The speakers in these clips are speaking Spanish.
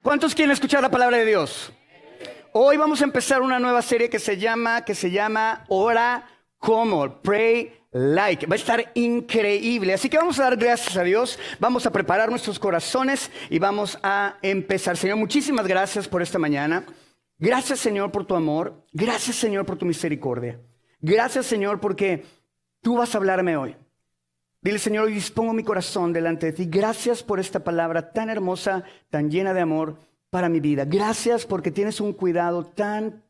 ¿Cuántos quieren escuchar la palabra de Dios? Hoy vamos a empezar una nueva serie que se llama Ora como, Pray Like. Va a estar increíble. Así que vamos a dar gracias a Dios, vamos a preparar nuestros corazones y vamos a empezar. Señor, muchísimas gracias por esta mañana. Gracias, Señor, por tu amor. Gracias, Señor, por tu misericordia. Gracias, Señor, porque tú vas a hablarme hoy. Dile, Señor, hoy dispongo mi corazón delante de ti. Gracias por esta palabra tan hermosa, tan llena de amor para mi vida. Gracias porque tienes un cuidado tan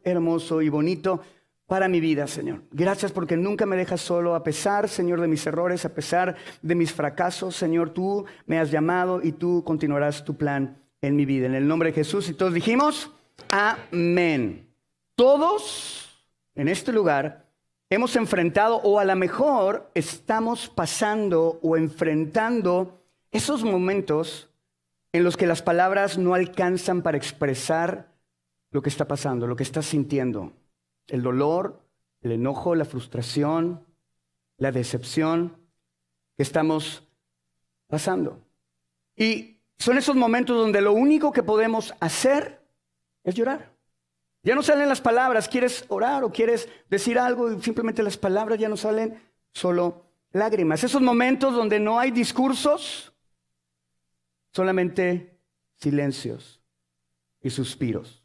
hermoso y bonito para mi vida, Señor. Gracias porque nunca me dejas solo, a pesar, Señor, de mis errores, a pesar de mis fracasos. Señor, tú me has llamado y tú continuarás tu plan en mi vida. En el nombre de Jesús, y todos dijimos, amén. Todos en este lugar hemos enfrentado, o a lo mejor estamos pasando o enfrentando esos momentos en los que las palabras no alcanzan para expresar lo que está pasando, lo que estás sintiendo. El dolor, el enojo, la frustración, la decepción que estamos pasando. Y son esos momentos donde lo único que podemos hacer es llorar. Ya no salen las palabras, quieres orar o quieres decir algo y simplemente las palabras ya no salen, solo lágrimas. Esos momentos donde no hay discursos, solamente silencios y suspiros.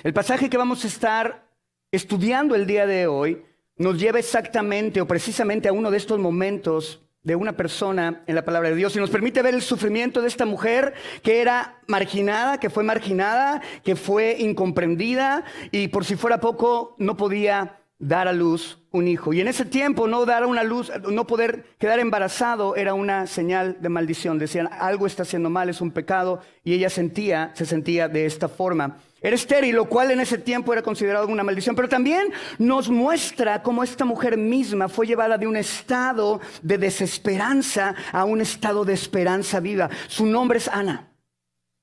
El pasaje que vamos a estar estudiando el día de hoy nos lleva exactamente o precisamente a uno de estos momentos de una persona en la palabra de Dios y nos permite ver el sufrimiento de esta mujer que era marginada, que fue incomprendida y por si fuera poco no podía dar a luz un hijo. Y en ese tiempo no poder quedar embarazado era una señal de maldición. Decían, algo está haciendo mal, es un pecado, y ella se sentía de esta forma. Era estéril, lo cual en ese tiempo era considerado una maldición. Pero también nos muestra cómo esta mujer misma fue llevada de un estado de desesperanza a un estado de esperanza viva. Su nombre es Ana.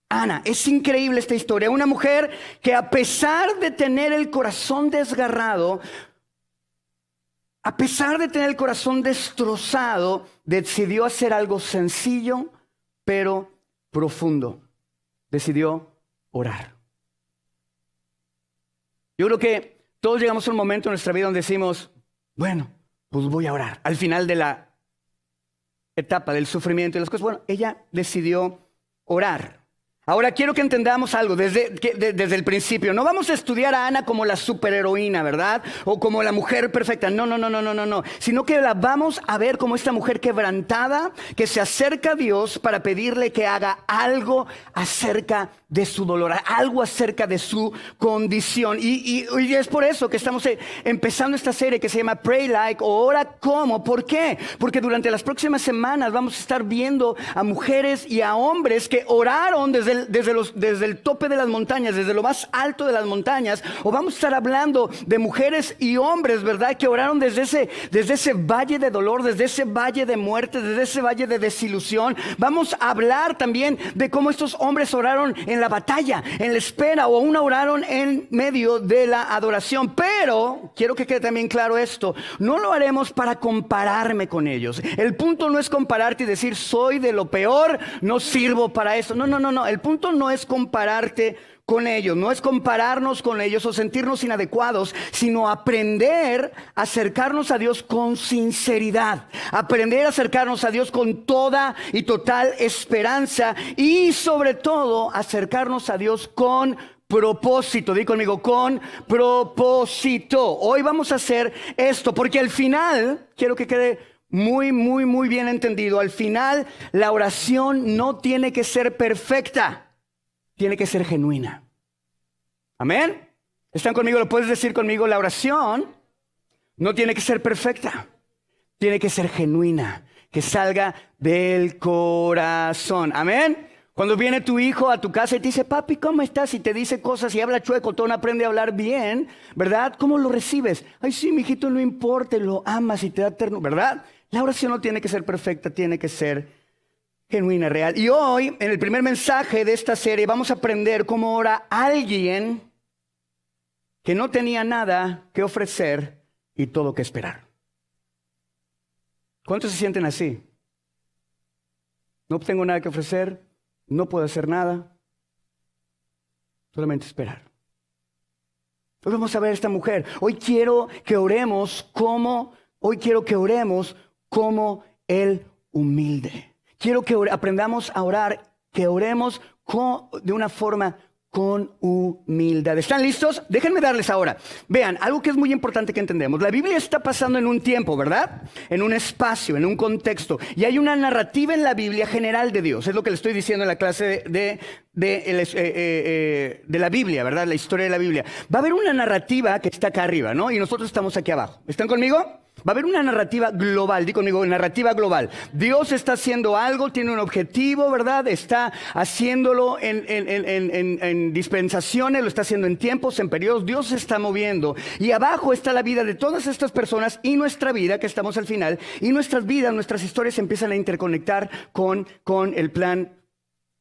Ana, es increíble esta historia. Una mujer que a pesar de tener el corazón desgarrado, a pesar de tener el corazón destrozado, decidió hacer algo sencillo, pero profundo. Decidió orar. Yo creo que todos llegamos a un momento en nuestra vida donde decimos, bueno, pues voy a orar. Al final de la etapa del sufrimiento y las cosas, bueno, ella decidió orar. Ahora quiero que entendamos algo desde el principio. No vamos a estudiar a Ana como la superheroína, ¿verdad? O como la mujer perfecta. No. Sino que la vamos a ver como esta mujer quebrantada que se acerca a Dios para pedirle que haga algo acerca de su dolor, algo acerca de su condición. Y es por eso que estamos empezando esta serie que se llama Pray Like o Ora Como. ¿Por qué? Porque durante las próximas semanas vamos a estar viendo a mujeres y a hombres que oraron desde el tope de las montañas, desde lo más alto de las montañas, o vamos a estar hablando de mujeres y hombres, ¿verdad? Que oraron desde ese valle de dolor, desde ese valle de muerte, desde ese valle de desilusión. Vamos a hablar también de cómo estos hombres oraron en la batalla, en la espera, o aún oraron en medio de la adoración. Pero quiero que quede también claro esto, no lo haremos para compararme con ellos. El punto no es compararte y decir, soy de lo peor, no sirvo para eso. No. El punto no es compararte con ellos, no es compararnos con ellos o sentirnos inadecuados, sino aprender a acercarnos a Dios con sinceridad, aprender a acercarnos a Dios con toda y total esperanza y sobre todo acercarnos a Dios con propósito. Di conmigo, con propósito. Hoy vamos a hacer esto porque al final, quiero que quede muy bien entendido. Al final, la oración no tiene que ser perfecta, tiene que ser genuina. ¿Amén? ¿Están conmigo? ¿Lo puedes decir conmigo? La oración no tiene que ser perfecta, tiene que ser genuina, que salga del corazón. ¿Amén? Cuando viene tu hijo a tu casa y te dice, papi, ¿cómo estás? Y te dice cosas y habla chueco, tú no aprende a hablar bien, ¿verdad? ¿Cómo lo recibes? Ay, sí, mijito, no importa, lo amas y te da ternura, ¿verdad? La oración no tiene que ser perfecta, tiene que ser genuina, real. Y hoy, en el primer mensaje de esta serie, vamos a aprender cómo ora alguien que no tenía nada que ofrecer y todo que esperar. ¿Cuántos se sienten así? No tengo nada que ofrecer, no puedo hacer nada, Solamente esperar. Hoy vamos a ver a esta mujer. Hoy quiero que oremos como el humilde. Quiero que aprendamos a orar, que oremos de una forma con humildad. ¿Están listos? Déjenme darles ahora. Vean, algo que es muy importante que entendemos. La Biblia está pasando en un tiempo, ¿verdad? En un espacio, en un contexto. Y hay una narrativa en la Biblia general de Dios. Es lo que le estoy diciendo en la clase de la Biblia, ¿verdad? La historia de la Biblia. Va a haber una narrativa que está acá arriba, ¿no? Y nosotros estamos aquí abajo. ¿Están conmigo? Va a haber una narrativa global, di conmigo, narrativa global. Dios está haciendo algo, tiene un objetivo, ¿verdad? Está haciéndolo en dispensaciones, lo está haciendo en tiempos, en periodos. Dios se está moviendo. Y abajo está la vida de todas estas personas y nuestra vida, que estamos al final. Y nuestras vidas, nuestras historias se empiezan a interconectar con el plan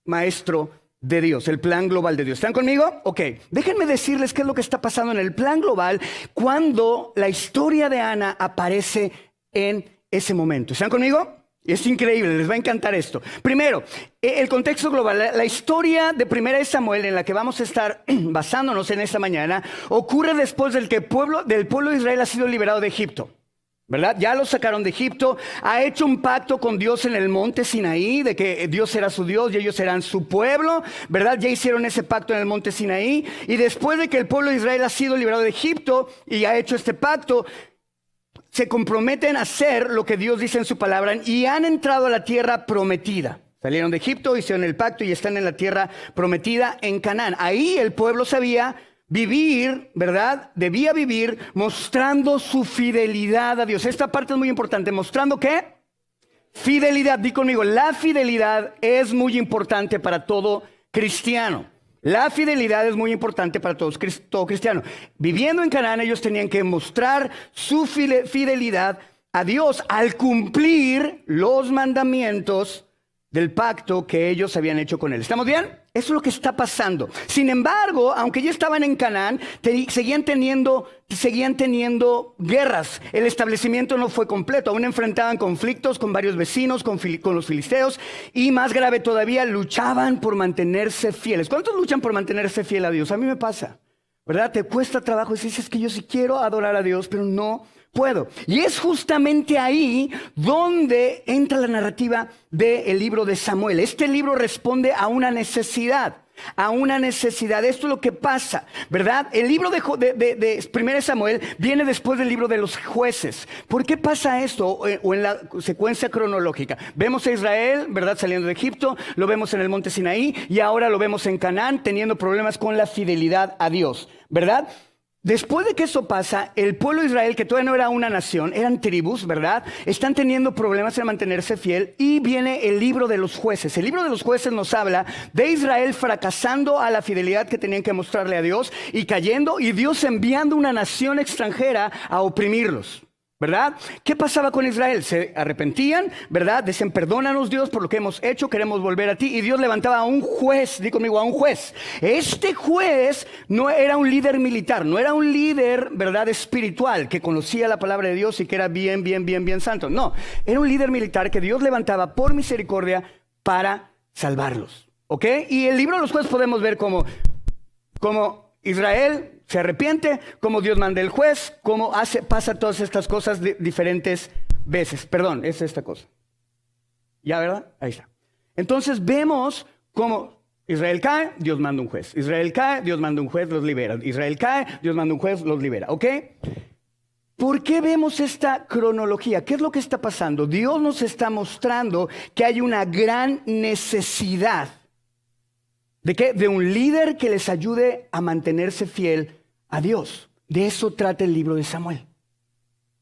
maestro de Dios, el plan global de Dios. ¿Están conmigo? Ok, déjenme decirles qué es lo que está pasando en el plan global cuando la historia de Ana aparece en ese momento. ¿Están conmigo? Es increíble, les va a encantar esto. Primero, el contexto global, la historia de 1 Samuel en la que vamos a estar basándonos en esta mañana, ocurre después del pueblo de Israel ha sido liberado de Egipto. ¿Verdad? Ya lo sacaron de Egipto, ha hecho un pacto con Dios en el monte Sinaí, de que Dios era su Dios y ellos serán su pueblo, ¿verdad? Ya hicieron ese pacto en el monte Sinaí, y después de que el pueblo de Israel ha sido liberado de Egipto y ha hecho este pacto, se comprometen a hacer lo que Dios dice en su palabra y han entrado a la tierra prometida. Salieron de Egipto, hicieron el pacto y están en la tierra prometida en Canaán. Ahí el pueblo sabía vivir, ¿verdad? Debía vivir mostrando su fidelidad a Dios. Esta parte es muy importante. ¿Mostrando qué? Fidelidad. Di conmigo, la fidelidad es muy importante para todo cristiano. La fidelidad es muy importante para todo cristiano. Viviendo en Canaán, ellos tenían que mostrar su fidelidad a Dios al cumplir los mandamientos del pacto que ellos habían hecho con él. ¿Estamos bien? Eso es lo que está pasando. Sin embargo, aunque ya estaban en Canaán, seguían teniendo guerras. El establecimiento no fue completo. Aún enfrentaban conflictos con varios vecinos, con los filisteos. Y más grave todavía, luchaban por mantenerse fieles. ¿Cuántos luchan por mantenerse fiel a Dios? A mí me pasa, ¿verdad? Te cuesta trabajo. Dices, es que yo sí quiero adorar a Dios, pero no puedo. Y es justamente ahí donde entra la narrativa del libro de Samuel. Este libro responde a una necesidad. Esto es lo que pasa, ¿verdad? El libro de 1 Samuel viene después del libro de los jueces. ¿Por qué pasa esto? O en la secuencia cronológica. Vemos a Israel, ¿verdad? Saliendo de Egipto, lo vemos en el monte Sinaí y ahora lo vemos en Canaán teniendo problemas con la fidelidad a Dios, ¿verdad? Después de que eso pasa, el pueblo de Israel, que todavía no era una nación, eran tribus, ¿verdad? Están teniendo problemas en mantenerse fiel y viene el libro de los jueces. El libro de los jueces nos habla de Israel fracasando a la fidelidad que tenían que mostrarle a Dios y cayendo, y Dios enviando una nación extranjera a oprimirlos, ¿verdad? ¿Qué pasaba con Israel? Se arrepentían, ¿verdad? Decían, perdónanos Dios por lo que hemos hecho, queremos volver a ti. Y Dios levantaba a un juez, di conmigo, a un juez. Este juez no era un líder militar, no era un líder, ¿verdad? Espiritual, que conocía la palabra de Dios y que era bien santo. No, era un líder militar que Dios levantaba por misericordia para salvarlos, ¿ok? Y el libro de los jueces podemos ver como Israel se arrepiente, como Dios manda el juez, cómo pasa todas estas cosas diferentes veces. Perdón, es esta cosa. ¿Ya, verdad? Ahí está. Entonces vemos cómo Israel cae, Dios manda un juez. Israel cae, Dios manda un juez, los libera. Israel cae, Dios manda un juez, los libera. ¿Ok? ¿Por qué vemos esta cronología? ¿Qué es lo que está pasando? Dios nos está mostrando que hay una gran necesidad. ¿De qué? De un líder que les ayude a mantenerse fiel a Dios. De eso trata el libro de Samuel.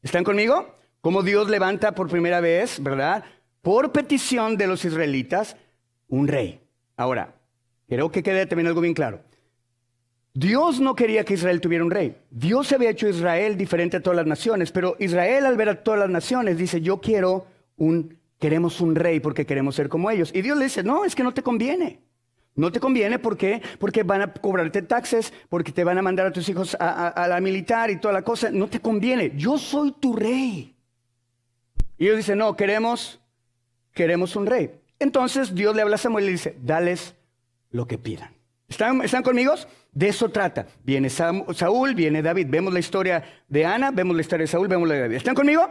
¿Están conmigo? Cómo Dios levanta por primera vez, ¿verdad? Por petición de los israelitas, un rey. Ahora, quiero que quede también algo bien claro. Dios no quería que Israel tuviera un rey. Dios había hecho a Israel diferente a todas las naciones, pero Israel, al ver a todas las naciones, dice, queremos un rey porque queremos ser como ellos. Y Dios le dice, no, es que no te conviene. No te conviene, ¿por qué? Porque van a cobrarte taxes, porque te van a mandar a tus hijos a la militar y toda la cosa. No te conviene, yo soy tu rey. Y ellos dicen, no, queremos un rey. Entonces Dios le habla a Samuel y le dice, dales lo que pidan. ¿Están conmigo? De eso trata. Viene Saúl, viene David. Vemos la historia de Ana, vemos la historia de Saúl, vemos la de David. ¿Están conmigo?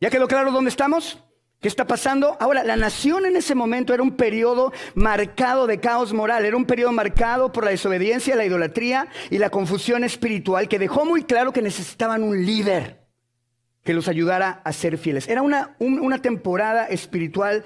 ¿Ya quedó claro dónde estamos? ¿Qué está pasando? Ahora, la nación en ese momento era un periodo marcado de caos moral. Era un periodo marcado por la desobediencia, la idolatría y la confusión espiritual, que dejó muy claro que necesitaban un líder que los ayudara a ser fieles. Era una temporada espiritual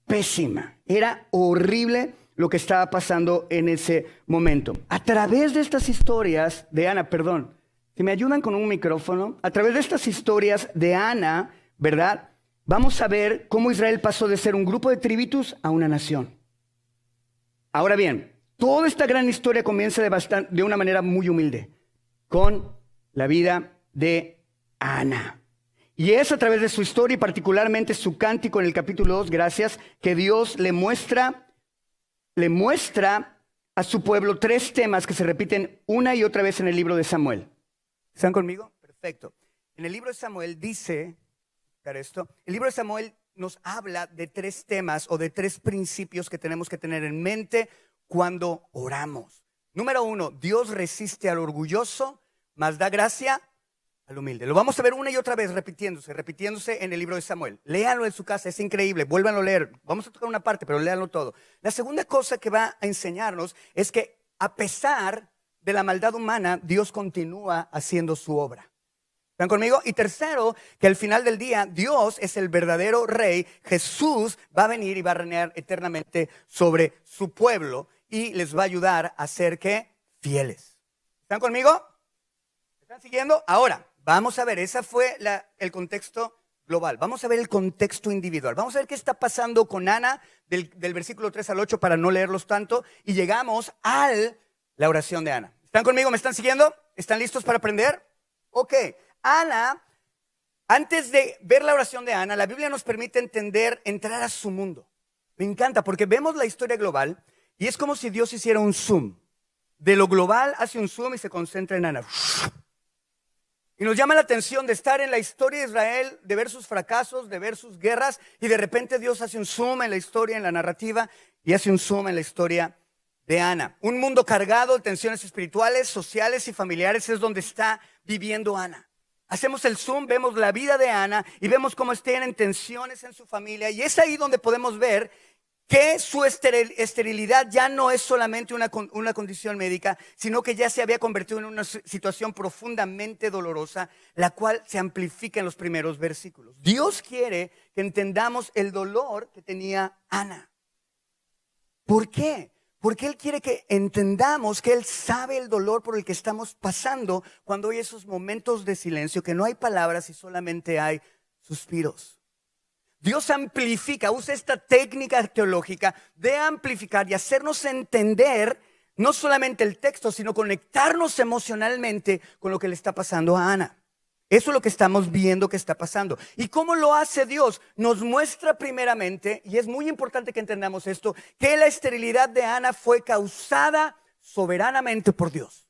pésima. Era horrible lo que estaba pasando en ese momento. A través de estas historias de Ana, perdón, si me ayudan con un micrófono, a través de estas historias de Ana, ¿verdad? Vamos a ver cómo Israel pasó de ser un grupo de tributos a una nación. Ahora bien, toda esta gran historia comienza de una manera muy humilde, con la vida de Ana. Y es a través de su historia y particularmente su cántico en el capítulo 2, gracias, que Dios le muestra a su pueblo 3 temas que se repiten una y otra vez en el libro de Samuel. ¿Están conmigo? Perfecto. En el libro de Samuel dice, el libro de Samuel nos habla de 3 temas o de 3 principios que tenemos que tener en mente cuando oramos. Número 1, Dios resiste al orgulloso, mas da gracia al humilde. Lo vamos a ver una y otra vez repitiéndose en el libro de Samuel. Léanlo en su casa, es increíble, vuélvanlo a leer. Vamos a tocar una parte, pero léanlo todo. La segunda cosa que va a enseñarnos es que a pesar de la maldad humana, Dios continúa haciendo su obra. ¿Están conmigo? Y tercero, que al final del día, Dios es el verdadero rey. Jesús va a venir y va a reinar eternamente sobre su pueblo y les va a ayudar a ser, ¿qué? Fieles. ¿Están conmigo? ¿Están siguiendo? Ahora, vamos a ver, ese fue el contexto global. Vamos a ver el contexto individual. Vamos a ver qué está pasando con Ana del versículo 3 al 8 para no leerlos tanto. Y llegamos a la oración de Ana. ¿Están conmigo? ¿Me están siguiendo? ¿Están listos para aprender? Ok. Ana, antes de ver la oración de Ana, la Biblia nos permite entrar a su mundo. Me encanta porque vemos la historia global y es como si Dios hiciera un zoom. De lo global hace un zoom y se concentra en Ana. Y nos llama la atención de estar en la historia de Israel, de ver sus fracasos, de ver sus guerras, y de repente Dios hace un zoom en la historia, en la narrativa, y hace un zoom en la historia de Ana. Un mundo cargado de tensiones espirituales, sociales y familiares es donde está viviendo Ana. Hacemos el zoom, vemos la vida de Ana y vemos cómo tienen tensiones en su familia, y es ahí donde podemos ver que su esterilidad ya no es solamente una condición médica, sino que ya se había convertido en una situación profundamente dolorosa, la cual se amplifica en los primeros versículos. Dios quiere que entendamos el dolor que tenía Ana. ¿Por qué? Porque Él quiere que entendamos que Él sabe el dolor por el que estamos pasando cuando hay esos momentos de silencio, que no hay palabras y solamente hay suspiros. Dios amplifica, usa esta técnica teológica de amplificar y hacernos entender no solamente el texto, sino conectarnos emocionalmente con lo que le está pasando a Ana. Eso es lo que estamos viendo que está pasando. ¿Y cómo lo hace Dios? Nos muestra primeramente, y es muy importante que entendamos esto, que la esterilidad de Ana fue causada soberanamente por Dios.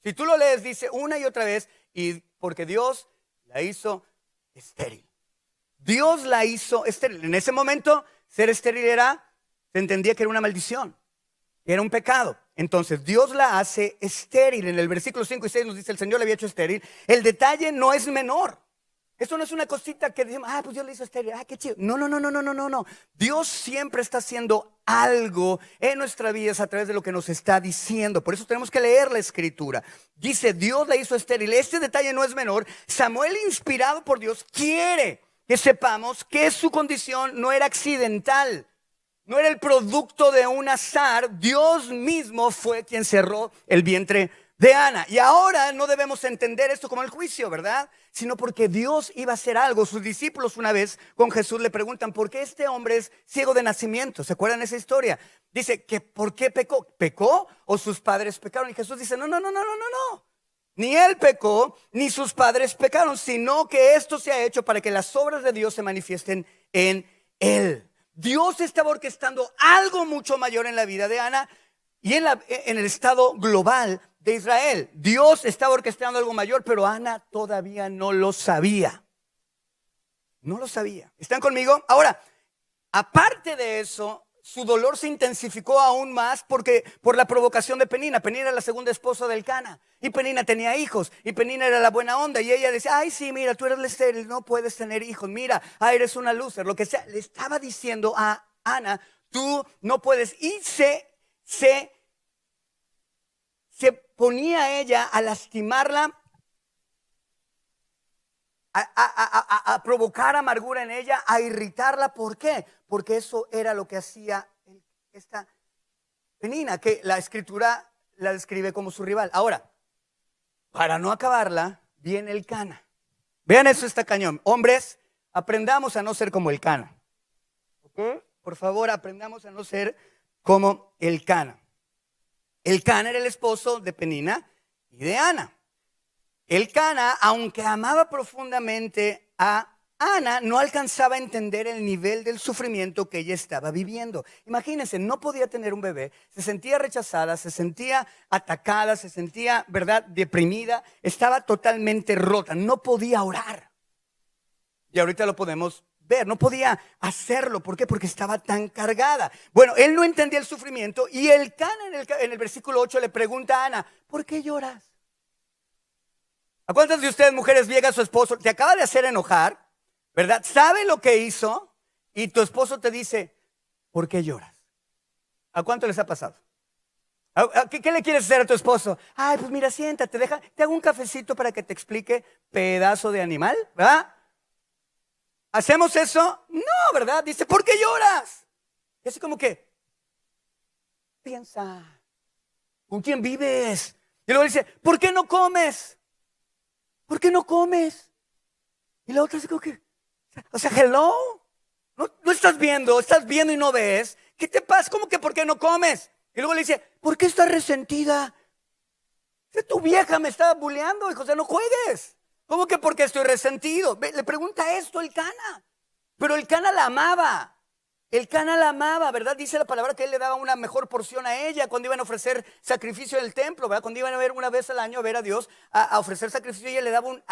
Si tú lo lees, dice una y otra vez, y porque Dios la hizo estéril. Dios la hizo estéril. En ese momento, ser estéril se entendía que era una maldición, que era un pecado. Entonces, Dios la hace estéril. En el versículo 5 y 6 nos dice, el Señor la había hecho estéril. El detalle no es menor. Esto no es una cosita que decimos, pues Dios le hizo estéril, qué chido. No. Dios siempre está haciendo algo en nuestras vidas a través de lo que nos está diciendo. Por eso tenemos que leer la Escritura. Dice, Dios la hizo estéril. Este detalle no es menor. Samuel, inspirado por Dios, quiere que sepamos que su condición no era accidental. No era el producto de un azar. Dios mismo fue quien cerró el vientre de Ana. Y ahora no debemos entender esto como el juicio, ¿verdad? Sino porque Dios iba a hacer algo. Sus discípulos una vez con Jesús le preguntan, ¿por qué este hombre es ciego de nacimiento? ¿Se acuerdan de esa historia? Dice, que ¿por qué pecó? ¿Pecó o sus padres pecaron? Y Jesús dice, no. Ni él pecó, ni sus padres pecaron, sino que esto se ha hecho para que las obras de Dios se manifiesten en él. Dios estaba orquestando algo mucho mayor en la vida de Ana y en el estado global de Israel. Dios estaba orquestando algo mayor, pero Ana todavía no lo sabía. No lo sabía. ¿Están conmigo? Ahora, aparte de eso, su dolor se intensificó aún más por la provocación de Penina. Penina era la segunda esposa del Cana. Y Penina tenía hijos. Y Penina era la buena onda. Y ella decía, ay, sí, mira, tú eres estéril, no puedes tener hijos. Mira, eres una loser. Lo que sea, le estaba diciendo a Ana, tú no puedes. Y se ponía ella a lastimarla, a provocar amargura en ella, a irritarla. ¿Por qué? Porque eso era lo que hacía esta Penina, que la escritura la describe como su rival. Ahora, para no acabarla, viene el Cana. Vean, eso está cañón. Hombres, aprendamos a no ser como el Cana. ¿Ok? Por favor, aprendamos a no ser como el Cana. El Cana era el esposo de Penina y de Ana. El Cana, aunque amaba profundamente a Ana, no alcanzaba a entender el nivel del sufrimiento que ella estaba viviendo. Imagínense, no podía tener un bebé, se sentía rechazada, se sentía atacada, se sentía, ¿verdad?, deprimida, estaba totalmente rota, no podía orar. Y ahorita lo podemos ver, no podía hacerlo. ¿Por qué? Porque estaba tan cargada. Bueno, él no entendía el sufrimiento y el Cana en el versículo 8 le pregunta a Ana, ¿por qué lloras? ¿A cuántas de ustedes, mujeres, llega su esposo, te acaba de hacer enojar, ¿verdad? Sabe lo que hizo y tu esposo te dice, ¿por qué lloras? ¿A cuánto les ha pasado? ¿Qué le quieres hacer a tu esposo? Ay, pues mira, siéntate, te hago un cafecito para que te explique, pedazo de animal, ¿verdad? ¿Hacemos eso? No, ¿verdad? Dice, ¿por qué lloras? Y así como que, piensa, ¿con quién vives? Y luego dice, ¿por qué no comes? ¿Por qué no comes? Y la otra dice como que, o sea, hello, no estás viendo y no ves. ¿Qué te pasa? ¿Cómo que por qué no comes? Y luego le dice, ¿por qué estás resentida? Tu vieja me estaba bulleando, hijo, o sea, no juegues. ¿Cómo que porque estoy resentido? Le pregunta esto el Cana. Pero el Cana la amaba. El Cana la amaba, ¿verdad? Dice la palabra que él le daba una mejor porción a ella cuando iban a ofrecer sacrificio en el templo, ¿verdad? Cuando iban a ver una vez al año a ver a Dios, a ofrecer sacrificio, ella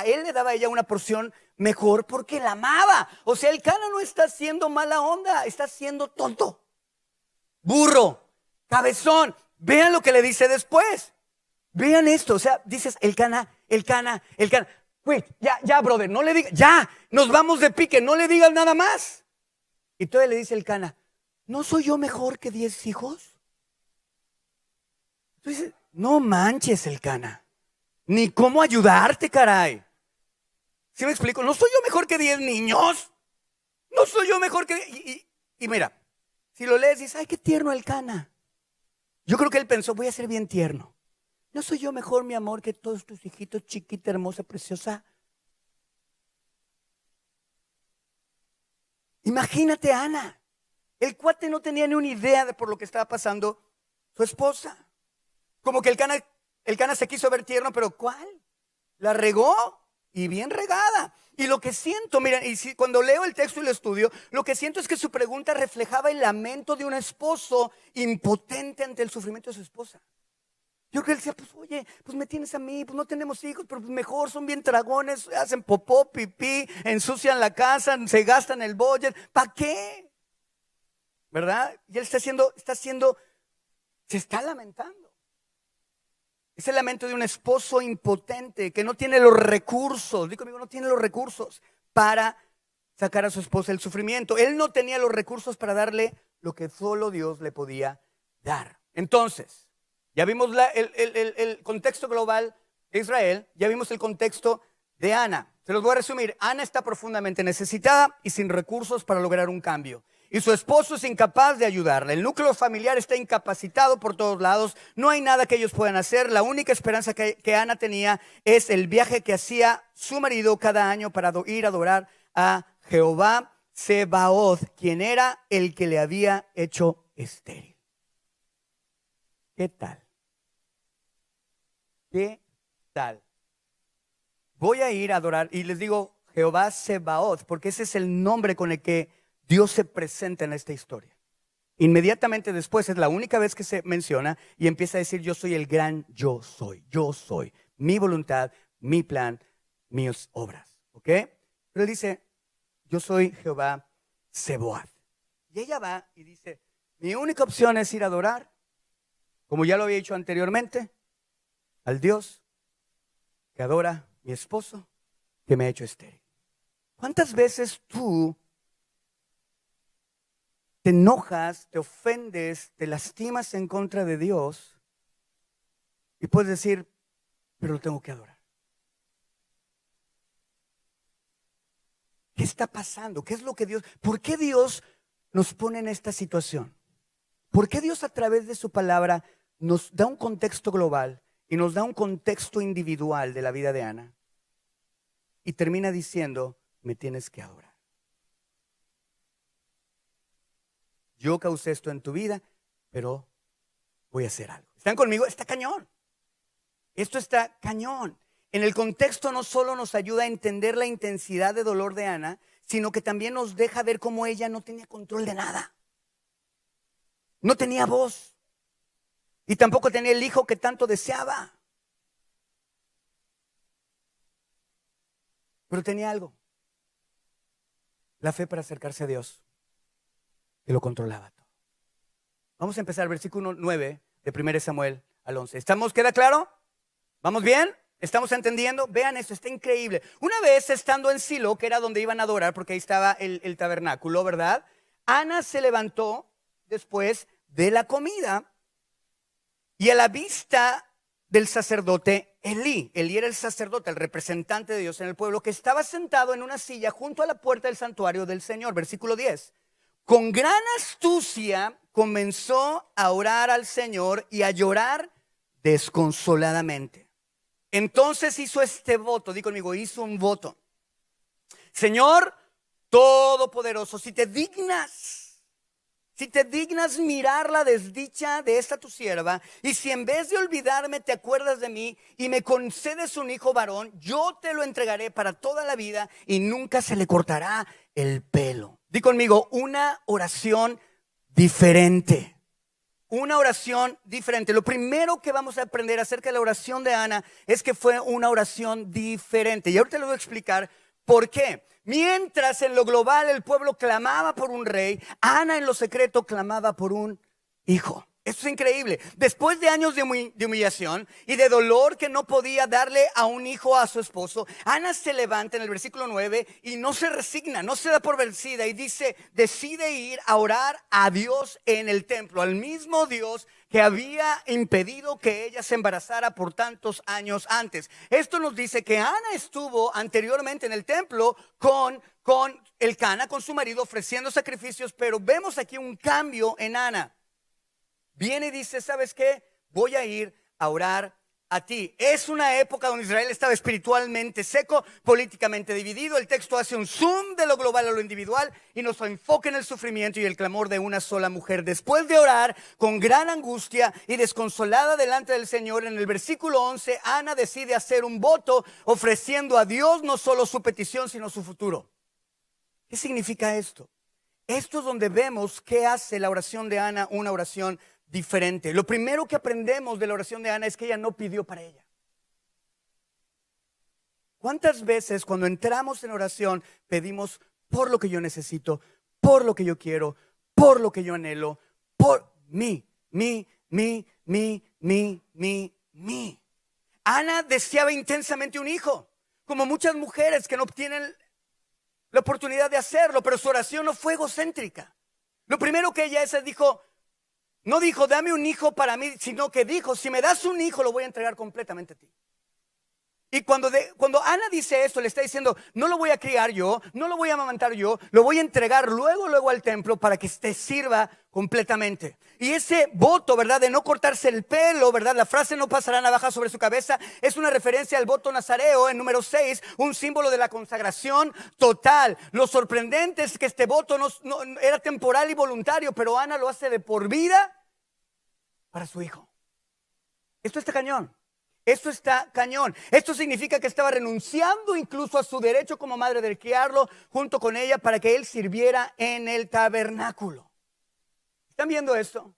él le daba a ella una porción mejor porque la amaba. O sea, el Cana no está siendo mala onda, está siendo tonto, burro, cabezón. Vean lo que le dice después. Vean esto, o sea, dices el Cana. Wait, ya, brother, no le digas, ya, nos vamos de pique, no le digas nada más. Y todavía le dice el Cana, ¿no soy yo mejor que 10 hijos? Entonces, no manches el Cana, ni cómo ayudarte, caray. ¿Sí me explico? ¿No soy yo mejor que 10 niños? ¿No soy yo mejor que...? Y mira, si lo lees, dices, ay, qué tierno el Cana. Yo creo que él pensó, voy a ser bien tierno. ¿No soy yo mejor, mi amor, que todos tus hijitos, chiquita, hermosa, preciosa? Imagínate a Ana. El cuate no tenía ni una idea de por lo que estaba pasando su esposa. Como que el Cana se quiso ver tierno, pero ¿cuál? La regó y bien regada. Y lo que siento, miren, cuando leo el texto y lo estudio, lo que siento es que su pregunta reflejaba el lamento de un esposo impotente ante el sufrimiento de su esposa. Yo creo que él decía, pues oye, pues me tienes a mí, pues no tenemos hijos, pero pues mejor, son bien dragones, hacen popó, pipí, ensucian la casa, se gastan el budget, ¿para qué? ¿Verdad? Y él se está lamentando. Es el lamento de un esposo impotente que no tiene los recursos, digo conmigo, no tiene los recursos para sacar a su esposa del sufrimiento. Él no tenía los recursos para darle lo que solo Dios le podía dar. Entonces, ya vimos el contexto global de Israel, ya vimos el contexto de Ana. Se los voy a resumir. Ana está profundamente necesitada y sin recursos para lograr un cambio. Y su esposo es incapaz de ayudarla. El núcleo familiar está incapacitado por todos lados. No hay nada que ellos puedan hacer. La única esperanza que Ana tenía es el viaje que hacía su marido cada año para ir a adorar a Jehová Sebaoth, quien era el que le había hecho estéril. ¿Qué tal? ¿Qué tal? Voy a ir a adorar, y les digo Jehová Sebaoth, porque ese es el nombre con el que Dios se presenta en esta historia. Inmediatamente después es la única vez que se menciona y empieza a decir, yo soy el gran yo soy, mi voluntad, mi plan, mis obras. ¿Ok? Pero él dice, yo soy Jehová Sebaoth. Y ella va y dice, Mi única opción es ir a adorar, como ya lo había dicho anteriormente, al Dios que adora mi esposo, que me ha hecho estéril. ¿Cuántas veces tú te enojas, te ofendes, te lastimas en contra de Dios y puedes decir, pero lo tengo que adorar? ¿Qué está pasando? ¿Qué es lo que Dios? ¿Por qué Dios nos pone en esta situación? ¿Por qué Dios a través de su palabra nos da un contexto global y nos da un contexto individual de la vida de Ana? Y termina diciendo, me tienes que adorar. Yo causé esto en tu vida, pero voy a hacer algo. ¿Están conmigo? Está cañón. Esto está cañón. En el contexto no solo nos ayuda a entender la intensidad de dolor de Ana, sino que también nos deja ver cómo ella no tenía control de nada. No tenía voz. Y tampoco tenía el hijo que tanto deseaba. Pero tenía algo. La fe para acercarse a Dios. Que lo controlaba todo. Vamos a empezar versículo 9 de 1 Samuel al 11. ¿Estamos? ¿Queda claro? ¿Vamos bien? ¿Estamos entendiendo? Vean esto, está increíble. Una vez estando en Silo, que era donde iban a adorar, porque ahí estaba el tabernáculo, ¿verdad? Ana se levantó después de la comida y a la vista del sacerdote Elí era el sacerdote, el representante de Dios en el pueblo, que estaba sentado en una silla junto a la puerta del santuario del Señor. Versículo 10. Con gran astucia comenzó a orar al Señor y a llorar desconsoladamente. Entonces hizo este voto, di conmigo, hizo un voto. Señor Todopoderoso, si te dignas mirar la desdicha de esta tu sierva, y si en vez de olvidarme te acuerdas de mí y me concedes un hijo varón, yo te lo entregaré para toda la vida y nunca se le cortará el pelo. Di conmigo, una oración diferente. Una oración diferente. Lo primero que vamos a aprender acerca de la oración de Ana es que fue una oración diferente. Y ahorita les voy a explicar por qué. Mientras en lo global el pueblo clamaba por un rey, Ana en lo secreto clamaba por un hijo. Esto es increíble. Después de años de humillación y de dolor que no podía darle a un hijo a su esposo, Ana se levanta en el versículo 9 y no se resigna, no se da por vencida y decide ir a orar a Dios en el templo, al mismo Dios que había impedido que ella se embarazara por tantos años antes. Esto nos dice que Ana estuvo anteriormente en el templo con Elcana, con su marido, ofreciendo sacrificios, pero vemos aquí un cambio en Ana. Viene y dice, ¿sabes qué? Voy a ir a orar a ti. Es una época donde Israel estaba espiritualmente seco, políticamente dividido. El texto hace un zoom de lo global a lo individual y nos enfoca en el sufrimiento y el clamor de una sola mujer. Después de orar con gran angustia y desconsolada delante del Señor, en el versículo 11, Ana decide hacer un voto ofreciendo a Dios no solo su petición, sino su futuro. ¿Qué significa esto? Esto es donde vemos qué hace la oración de Ana una oración diferente. Lo primero que aprendemos de la oración de Ana es que ella no pidió para ella. ¿Cuántas veces cuando entramos en oración pedimos por lo que yo necesito, por lo que yo quiero, por lo que yo anhelo, por mí? Ana deseaba intensamente un hijo, como muchas mujeres que no obtienen la oportunidad de hacerlo, pero su oración no fue egocéntrica. Lo primero que ella no dijo, dame un hijo para mí, sino que dijo, si me das un hijo, lo voy a entregar completamente a ti. Y cuando Ana dice esto, le está diciendo, no lo voy a criar yo, no lo voy a amamantar yo, lo voy a entregar luego al templo para que te sirva completamente. Y ese voto, ¿verdad? De no cortarse el pelo, ¿verdad? La frase no pasará navaja sobre su cabeza es una referencia al voto nazareo en número 6, un símbolo de la consagración total. Lo sorprendente es que este voto no era temporal y voluntario, pero Ana lo hace de por vida para su hijo. Esto está cañón. Esto está cañón. Esto significa que estaba renunciando incluso a su derecho como madre de criarlo junto con ella para que él sirviera en el tabernáculo. ¿Están viendo esto?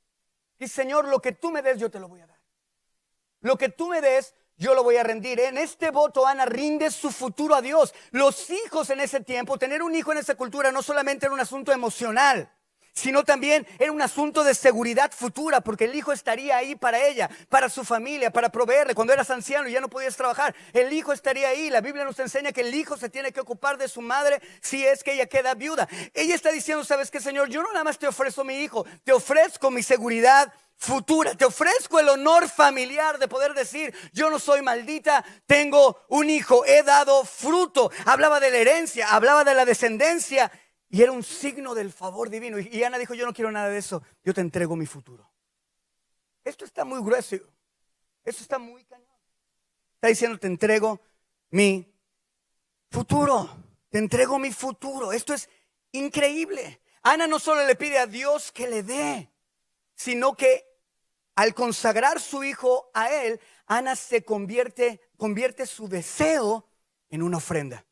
Dice, Señor, lo que tú me des, yo te lo voy a dar. Lo que tú me des, yo lo voy a rendir. En este voto, Ana rinde su futuro a Dios. Los hijos en ese tiempo, tener un hijo en esa cultura no solamente era un asunto emocional, sino también era un asunto de seguridad futura, porque el hijo estaría ahí para ella, para su familia, para proveerle. Cuando eras anciano y ya no podías trabajar, el hijo estaría ahí. La Biblia nos enseña que el hijo se tiene que ocupar de su madre si es que ella queda viuda. Ella está diciendo, ¿sabes qué, Señor? Yo no nada más te ofrezco mi hijo, te ofrezco mi seguridad futura, te ofrezco el honor familiar de poder decir, yo no soy maldita, tengo un hijo, he dado fruto. Hablaba de la herencia, hablaba de la descendencia, y era un signo del favor divino. Y Ana dijo, yo no quiero nada de eso, yo te entrego mi futuro. Esto está muy grueso, esto está muy cañón. Está diciendo, te entrego mi futuro, te entrego mi futuro. Esto es increíble. Ana no solo le pide a Dios que le dé, sino que al consagrar su hijo a él, Ana se convierte su deseo en una ofrenda.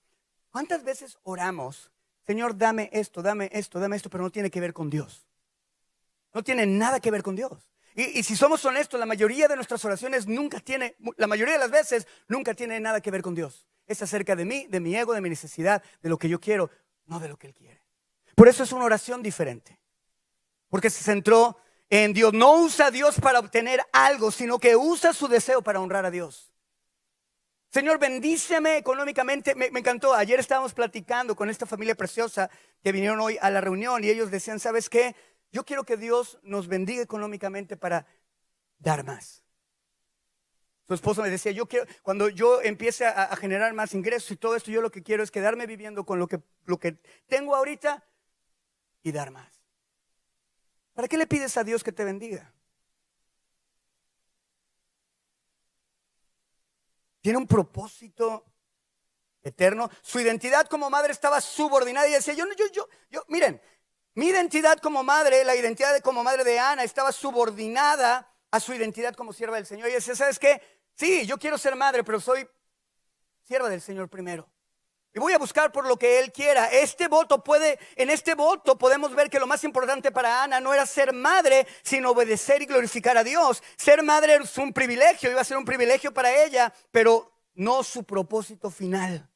¿Cuántas veces oramos, Señor, dame esto, pero no tiene que ver con Dios? No tiene nada que ver con Dios. Y si somos honestos, la mayoría de nuestras oraciones la mayoría de las veces, nunca tiene nada que ver con Dios. Es acerca de mí, de mi ego, de mi necesidad, de lo que yo quiero, no de lo que Él quiere. Por eso es una oración diferente. Porque se centró en Dios. No usa a Dios para obtener algo, sino que usa su deseo para honrar a Dios. Señor, bendíceme económicamente. Me encantó. Ayer estábamos platicando con esta familia preciosa que vinieron hoy a la reunión y ellos decían, ¿sabes qué? Yo quiero que Dios nos bendiga económicamente para dar más. Su esposo me decía, cuando yo empiece a generar más ingresos y todo esto, yo lo que quiero es quedarme viviendo con lo que tengo ahorita y dar más. ¿Para qué le pides a Dios que te bendiga? Tiene un propósito eterno. Su identidad como madre estaba subordinada y decía, miren, mi identidad como madre, la identidad como madre de Ana estaba subordinada a su identidad como sierva del Señor. Y decía, ¿sabes qué? Sí, yo quiero ser madre, pero soy sierva del Señor primero. Y voy a buscar por lo que Él quiera. En este voto podemos ver que lo más importante para Ana no era ser madre, sino obedecer y glorificar a Dios. Ser madre es un privilegio, iba a ser un privilegio para ella, pero no su propósito final.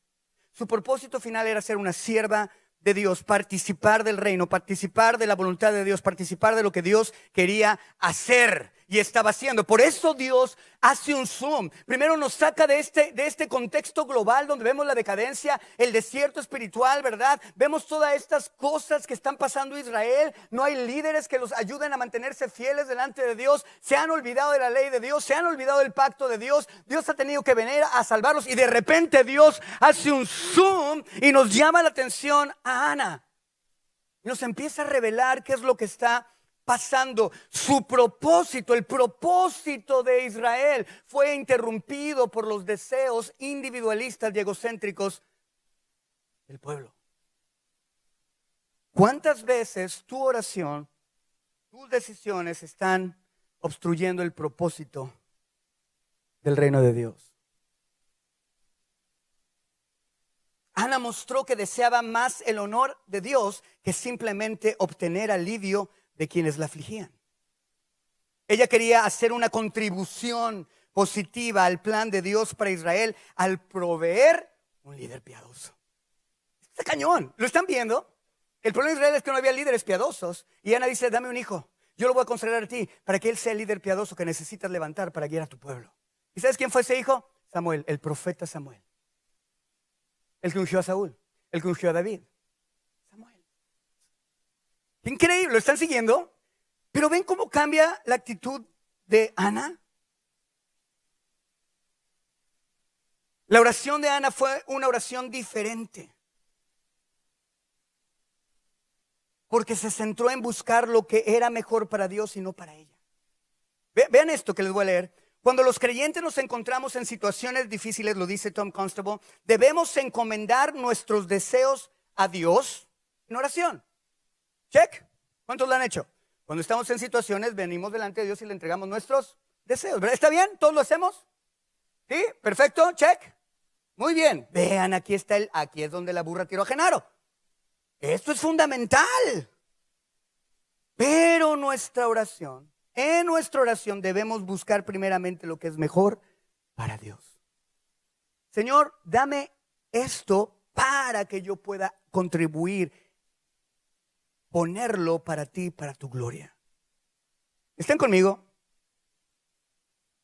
Su propósito final era ser una sierva de Dios, participar del reino, participar de la voluntad de Dios, participar de lo que Dios quería hacer y estaba haciendo. Por eso Dios hace un zoom. Primero nos saca de este contexto global donde vemos la decadencia, el desierto espiritual, ¿verdad? Vemos todas estas cosas que están pasando en Israel. No hay líderes que los ayuden a mantenerse fieles delante de Dios. Se han olvidado de la ley de Dios, se han olvidado del pacto de Dios. Dios ha tenido que venir a salvarlos y de repente Dios hace un zoom y nos llama la atención a Ana. Y nos empieza a revelar qué es lo que está pasando. Su propósito, el propósito de Israel fue interrumpido por los deseos individualistas y egocéntricos del pueblo. ¿Cuántas veces tu oración, tus decisiones están obstruyendo el propósito del reino de Dios? Ana mostró que deseaba más el honor de Dios que simplemente obtener alivio de quienes la afligían. Ella quería hacer una contribución positiva al plan de Dios para Israel al proveer un líder piadoso. Está cañón, ¿lo están viendo? El problema de Israel es que no había líderes piadosos. Y Ana dice, dame un hijo, yo lo voy a consagrar a ti para que él sea el líder piadoso que necesitas levantar para guiar a tu pueblo. ¿Y sabes quién fue ese hijo? Samuel, el profeta Samuel. El que ungió a Saúl, el que ungió a David. Samuel. Qué increíble, ¿lo están siguiendo? Pero ven cómo cambia la actitud de Ana. La oración de Ana fue una oración diferente. Porque se centró en buscar lo que era mejor para Dios y no para ella. Vean esto que les voy a leer. Cuando los creyentes nos encontramos en situaciones difíciles, lo dice Tom Constable, debemos encomendar nuestros deseos a Dios en oración. Check. ¿Cuántos lo han hecho? Cuando estamos en situaciones, venimos delante de Dios y le entregamos nuestros deseos. ¿Verdad? ¿Está bien? ¿Todos lo hacemos? ¿Sí? Perfecto. Check. Muy bien. Vean, aquí es donde la burra tiró a Genaro. Esto es fundamental. Pero en nuestra oración debemos buscar primeramente lo que es mejor para Dios. Señor, dame esto para que yo pueda contribuir ponerlo para ti, para tu gloria. ¿Están conmigo?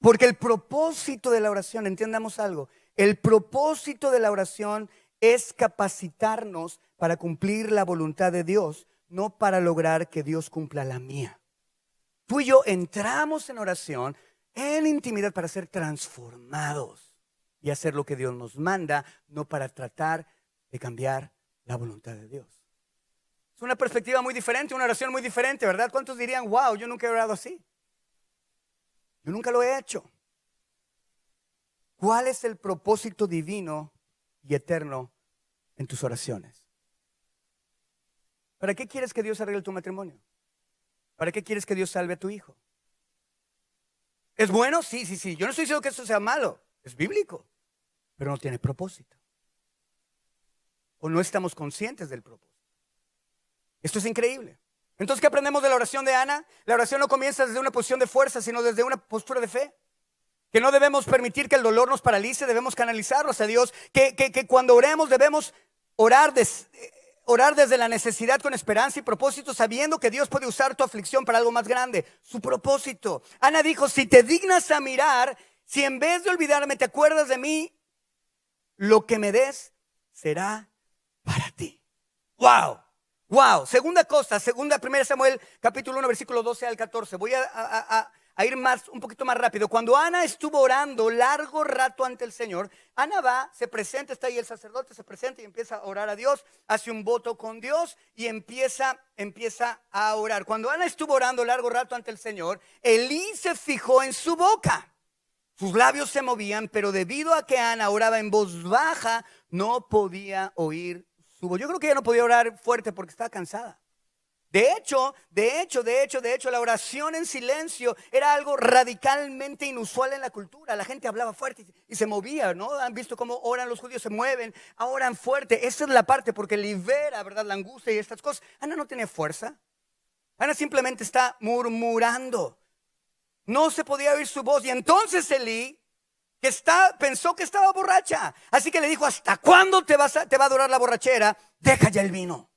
Porque el propósito de la oración, entendamos algo, el propósito de la oración es capacitarnos para cumplir la voluntad de Dios, no para lograr que Dios cumpla la mía. Tú y yo entramos en oración, en intimidad, para ser transformados y hacer lo que Dios nos manda, no para tratar de cambiar la voluntad de Dios. Es una perspectiva muy diferente, una oración muy diferente, ¿verdad? ¿Cuántos dirían, wow, yo nunca he orado así? Yo nunca lo he hecho. ¿Cuál es el propósito divino y eterno en tus oraciones? ¿Para qué quieres que Dios arregle tu matrimonio? ¿Para qué quieres que Dios salve a tu hijo? ¿Es bueno? Sí. Yo no estoy diciendo que eso sea malo. Es bíblico, pero no tiene propósito. O no estamos conscientes del propósito. Esto es increíble. Entonces, ¿qué aprendemos de la oración de Ana? La oración no comienza desde una posición de fuerza, sino desde una postura de fe. Que no debemos permitir que el dolor nos paralice, debemos canalizarlo hacia Dios. Que cuando oremos debemos orar desde la necesidad con esperanza y propósito, sabiendo que Dios puede usar tu aflicción para algo más grande, su propósito. Ana dijo, si te dignas a mirar, si en vez de olvidarme te acuerdas de mí, lo que me des será para ti. ¡Wow! Wow, primera Samuel capítulo 1 versículo 12 al 14. Voy a ir un poquito más rápido. Cuando Ana estuvo orando largo rato ante el Señor, Ana va, se presenta, está ahí el sacerdote, se presenta y empieza a orar a Dios, hace un voto con Dios y empieza a orar. Cuando Ana estuvo orando largo rato ante el Señor, Elí se fijó en su boca. Sus labios se movían, pero debido a que Ana oraba en voz baja, no podía oír su voz. Yo creo que ella no podía orar fuerte porque estaba cansada. De hecho, la oración en silencio era algo radicalmente inusual en la cultura. La gente hablaba fuerte y se movía, ¿no? Han visto cómo oran los judíos, se mueven, oran fuerte. Esa es la parte porque libera, ¿verdad? La angustia y estas cosas. Ana no tenía fuerza. Ana simplemente está murmurando. No se podía oír su voz. Y entonces Elí, pensó que estaba borracha. Así que le dijo, ¿hasta cuándo te va a durar la borrachera? Deja ya el vino.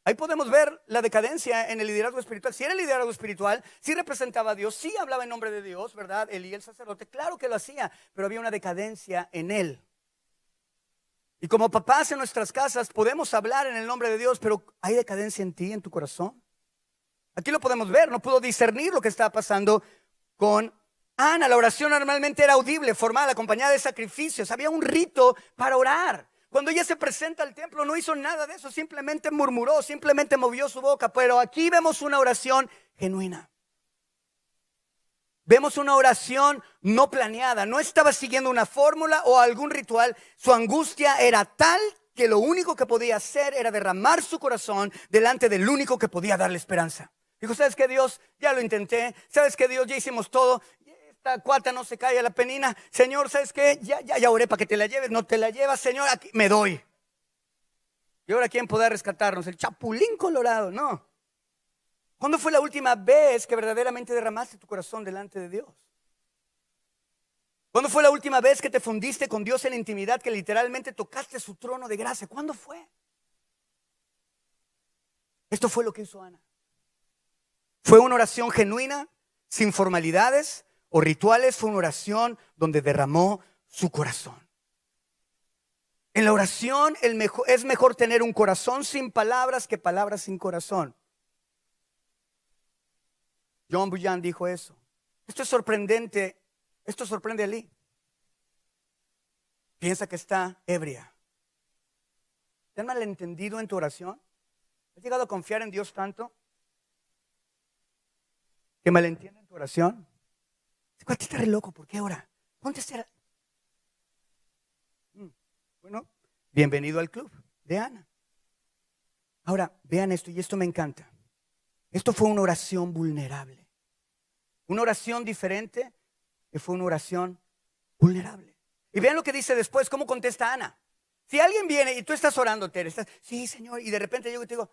Ahí podemos ver la decadencia en el liderazgo espiritual. Si era el liderazgo espiritual, sí representaba a Dios, sí hablaba en nombre de Dios, ¿verdad? Elí, el sacerdote, claro que lo hacía, pero había una decadencia en él. Y como papás en nuestras casas podemos hablar en el nombre de Dios, pero ¿hay decadencia en ti, en tu corazón? Aquí lo podemos ver, no pudo discernir lo que estaba pasando con Ana. La oración normalmente era audible, formal, acompañada de sacrificios. Había un rito para orar. Cuando ella se presenta al templo no hizo nada de eso, simplemente murmuró, simplemente movió su boca. Pero aquí vemos una oración genuina. Vemos una oración no planeada, no estaba siguiendo una fórmula o algún ritual. Su angustia era tal que lo único que podía hacer era derramar su corazón delante del único que podía darle esperanza. Dijo, ¿sabes qué, Dios? Ya lo intenté. ¿Sabes qué, Dios? Ya hicimos todo. Esta cuata no se cae a la penina. Señor, ¿sabes qué? Ya oré para que te la lleves. No te la llevas, Señor, aquí me doy. ¿Y ahora quién podrá rescatarnos? El Chapulín Colorado, no. ¿Cuándo fue la última vez que verdaderamente derramaste tu corazón delante de Dios? ¿Cuándo fue la última vez que te fundiste con Dios en intimidad, que literalmente tocaste su trono de gracia? ¿Cuándo fue? Esto fue lo que hizo Ana. Fue una oración genuina, sin formalidades o rituales. Fue una oración donde derramó su corazón. En la oración es mejor tener un corazón sin palabras que palabras sin corazón. John Bunyan dijo eso. Esto es sorprendente. Esto sorprende a Elí. Piensa que está ebria. ¿Te han malentendido en tu oración? ¿Has llegado a confiar en Dios tanto que malentienden tu oración? ¿Cuál te está re loco? ¿Por qué ora? Ponte a hacer. Bueno, bienvenido al club de Ana. Ahora, vean esto, y esto me encanta. Esto fue una oración vulnerable. Una oración diferente, que fue una oración vulnerable. Y vean lo que dice después, cómo contesta Ana. Si alguien viene y tú estás orando, Tere, sí, Señor, y de repente llego y te digo,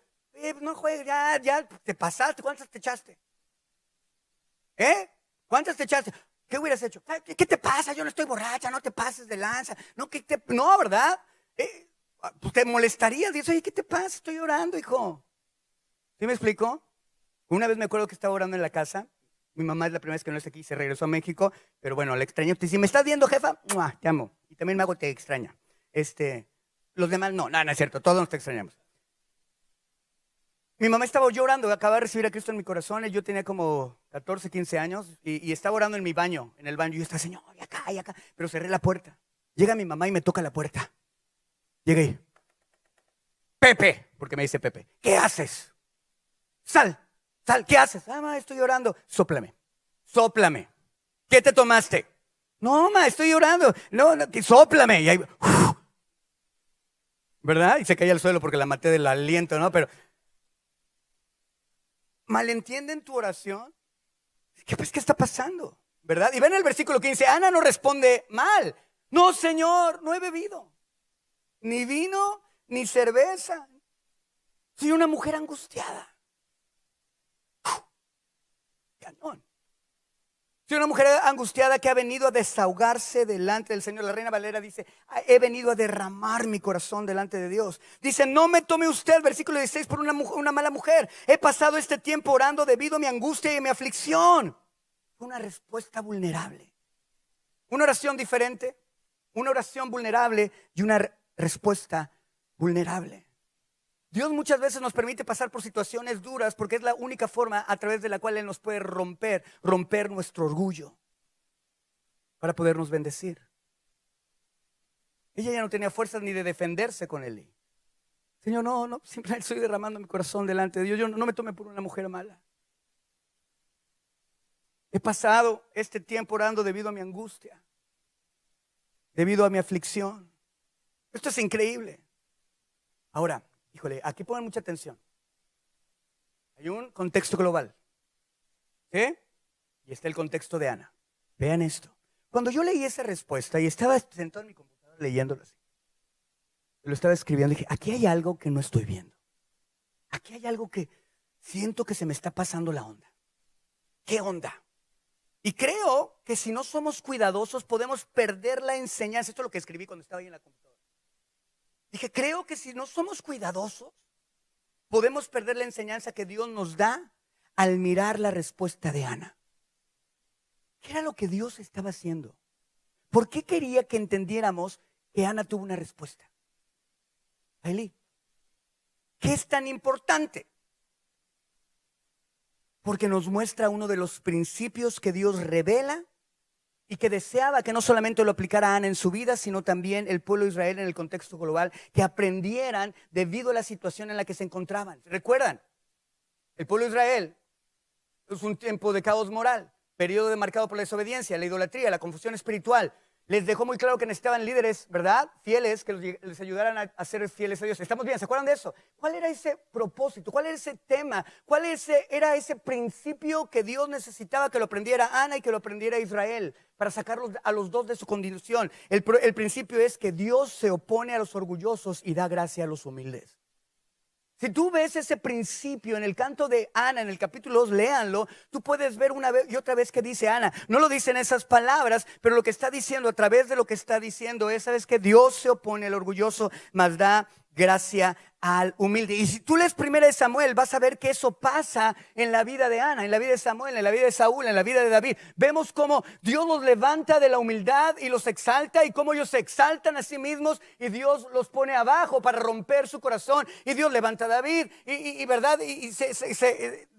no juegues, ya te pasaste, ¿cuántas te echaste? ¿Cuántas te echaste? ¿Qué hubieras hecho? ¿Qué te pasa? Yo no estoy borracha, no te pases de lanza. No, ¿verdad? Pues te molestarías. Dices, oye, ¿qué te pasa? Estoy orando, hijo. ¿Sí me explico? Una vez me acuerdo que estaba orando en la casa. Mi mamá es la primera vez que no está aquí, se regresó a México, pero bueno, la extraño. Si me estás viendo, jefa, ¡mua!, te amo. Y también Mago te extraña. Los demás no es cierto, todos nos te extrañamos. Mi mamá estaba llorando, acababa de recibir a Cristo en mi corazón, y yo tenía como 14, 15 años, y estaba orando en mi baño, en el baño, y yo estaba, Señor, y acá, pero cerré la puerta. Llega mi mamá y me toca la puerta. Llega ahí. Pepe, porque me dice Pepe, ¿qué haces? Sal, ¿qué haces? Mamá, estoy llorando. Sóplame. ¿Qué te tomaste? No, mamá, estoy llorando. No, sóplame. Y ahí, ¿verdad? Y se caía al suelo porque la maté del aliento, ¿no? Pero, ¿malentienden tu oración? ¿Qué está pasando? ¿Verdad? Y ven el versículo 15, Ana no responde mal. No, Señor, no he bebido. Ni vino, ni cerveza. Soy una mujer angustiada. Cañón. Soy una mujer angustiada que ha venido a desahogarse delante del Señor. La Reina Valera dice, he venido a derramar mi corazón delante de Dios. Dice, no me tome usted, versículo 16, por una mala mujer. He pasado este tiempo orando debido a mi angustia y a mi aflicción. Una respuesta vulnerable. Una oración diferente, una oración vulnerable y una respuesta vulnerable. Dios muchas veces nos permite pasar por situaciones duras porque es la única forma a través de la cual Él nos puede romper nuestro orgullo para podernos bendecir. Ella ya no tenía fuerzas ni de defenderse con Eli. Señor, no, simplemente estoy derramando mi corazón delante de Dios. Yo no me tome por una mujer mala. He pasado este tiempo orando debido a mi angustia, debido a mi aflicción. Esto es increíble. Ahora, híjole, aquí pongan mucha atención. Hay un contexto global, ¿sí? Y está el contexto de Ana. Vean esto. Cuando yo leí esa respuesta y estaba sentado en mi computadora leyéndolo así, lo estaba escribiendo, dije, aquí hay algo que no estoy viendo. Aquí hay algo que siento que se me está pasando la onda. ¿Qué onda? Y creo que si no somos cuidadosos podemos perder la enseñanza. Esto es lo que escribí cuando estaba ahí en la computadora. Dije, creo que si no somos cuidadosos podemos perder la enseñanza que Dios nos da al mirar la respuesta de Ana. ¿Qué era lo que Dios estaba haciendo? ¿Por qué quería que entendiéramos que Ana tuvo una respuesta? Eli, ¿qué es tan importante? Porque nos muestra uno de los principios que Dios revela y que deseaba que no solamente lo aplicara Ana en su vida, sino también el pueblo de Israel en el contexto global, que aprendieran debido a la situación en la que se encontraban. ¿Recuerdan? El pueblo de Israel es un tiempo de caos moral, periodo marcado por la desobediencia, la idolatría, la confusión espiritual. Les dejó muy claro que necesitaban líderes, ¿verdad? Fieles, que les ayudaran a ser fieles a Dios. ¿Estamos bien? ¿Se acuerdan de eso? ¿Cuál era ese propósito? ¿Cuál era ese tema? ¿Cuál era ese principio que Dios necesitaba que lo aprendiera Ana y que lo aprendiera Israel para sacarlos a los dos de su condición? El principio es que Dios se opone a los orgullosos y da gracia a los humildes. Si tú ves ese principio en el canto de Ana, en el capítulo 2, léanlo, tú puedes ver una vez y otra vez que dice Ana. No lo dicen esas palabras, pero lo que está diciendo, a través de lo que está diciendo es, ¿sabes qué? Dios se opone al orgulloso, mas da gracia al humilde. Y si tú lees 1 Samuel, vas a ver que eso pasa en la vida de Ana, en la vida de Samuel, en la vida de Saúl, en la vida de David. Vemos cómo Dios los levanta de la humildad y los exalta, y cómo ellos se exaltan a sí mismos y Dios los pone abajo para romper su corazón. Y Dios levanta a David ¿verdad?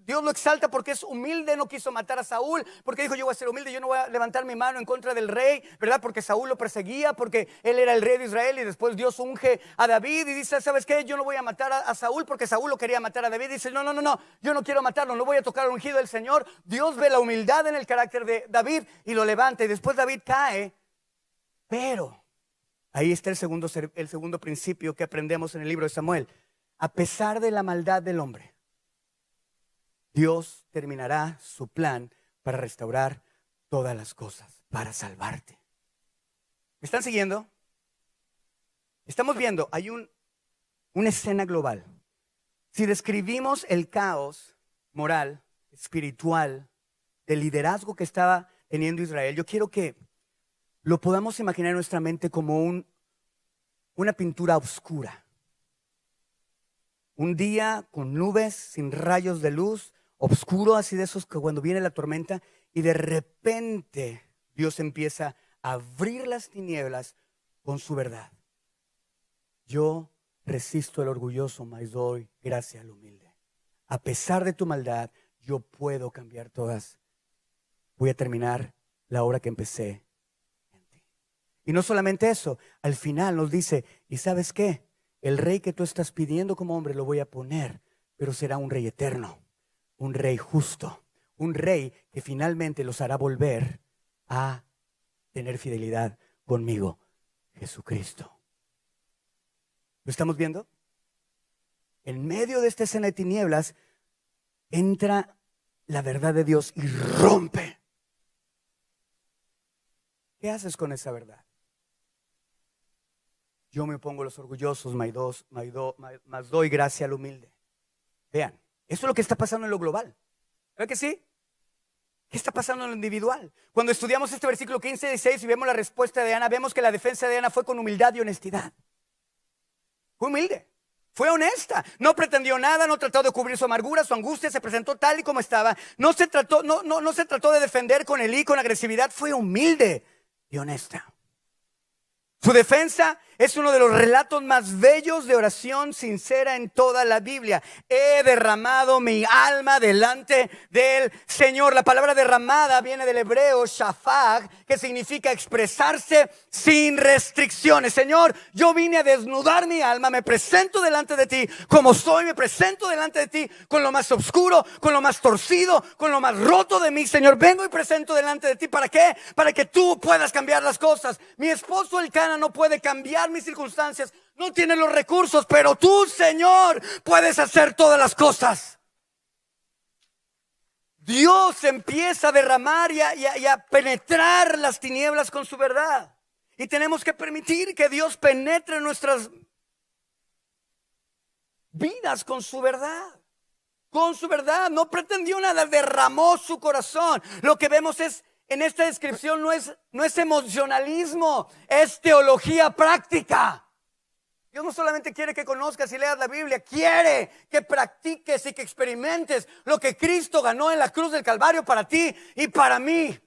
Dios lo exalta porque es humilde, no quiso matar a Saúl, porque dijo, yo voy a ser humilde, yo no voy a levantar mi mano en contra del rey, ¿verdad? Porque Saúl lo perseguía, porque él era el rey de Israel, y después Dios unge a David y dice, ¿sabes qué? Yo no voy a matar a Saúl porque Saúl lo quería matar a David. Y dice, no, yo no quiero matarlo, no voy a tocar al ungido del Señor. Dios ve la humildad en el carácter de David y lo levanta, y después David cae, pero ahí está el segundo principio que aprendemos en el libro de Samuel. A pesar de la maldad del hombre, Dios terminará su plan para restaurar todas las cosas, para salvarte. ¿Me están siguiendo? Estamos viendo, hay una escena global. Si describimos el caos moral, espiritual, del liderazgo que estaba teniendo Israel, yo quiero que lo podamos imaginar en nuestra mente como una pintura oscura. Un día con nubes, sin rayos de luz, oscuro, así de esos que cuando viene la tormenta, y de repente Dios empieza a abrir las tinieblas con su verdad. Yo resisto al orgulloso, mas doy gracia al humilde. A pesar de tu maldad, yo puedo cambiar todas. Voy a terminar la obra que empecé en ti. Y no solamente eso, al final nos dice, ¿y sabes qué? El rey que tú estás pidiendo como hombre lo voy a poner, pero será un rey eterno, un rey justo, un rey que finalmente los hará volver a tener fidelidad conmigo, Jesucristo. ¿Lo estamos viendo? En medio de esta escena de tinieblas entra la verdad de Dios y rompe. ¿Qué haces con esa verdad? Yo me opongo a los orgullosos, mas doy gracia al humilde. Vean, eso es lo que está pasando en lo global. ¿Verdad que sí? ¿Qué está pasando en lo individual? Cuando estudiamos este versículo 15 y 16 y vemos la respuesta de Ana, vemos que la defensa de Ana fue con humildad y honestidad. Fue humilde, fue honesta, no pretendió nada, no trató de cubrir su amargura, su angustia, se presentó tal y como estaba. No se trató de defender con Elí, con agresividad, fue humilde y honesta. Su defensa es uno de los relatos más bellos de oración sincera en toda la Biblia. He derramado mi alma delante del Señor. La palabra derramada viene del hebreo shafag, que significa expresarse sin restricciones. Señor, yo vine a desnudar mi alma, me presento delante de ti como soy, me presento delante de ti con lo más oscuro, con lo más torcido, con lo más roto de mí. Señor, vengo y presento delante de ti. ¿Para qué? Para que tú puedas cambiar las cosas. Mi esposo Elcana no puede cambiar mis circunstancias, no tiene los recursos, pero tú, Señor, puedes hacer todas las cosas. Dios empieza a derramar y a penetrar las tinieblas con su verdad. Y tenemos que permitir que Dios penetre en nuestras vidas con su verdad. Con su verdad, no pretendió nada, derramó su corazón. Lo que vemos es en esta descripción no es emocionalismo, es teología práctica. Dios no solamente quiere que conozcas y leas la Biblia, quiere que practiques y que experimentes lo que Cristo ganó en la cruz del Calvario para ti y para mí.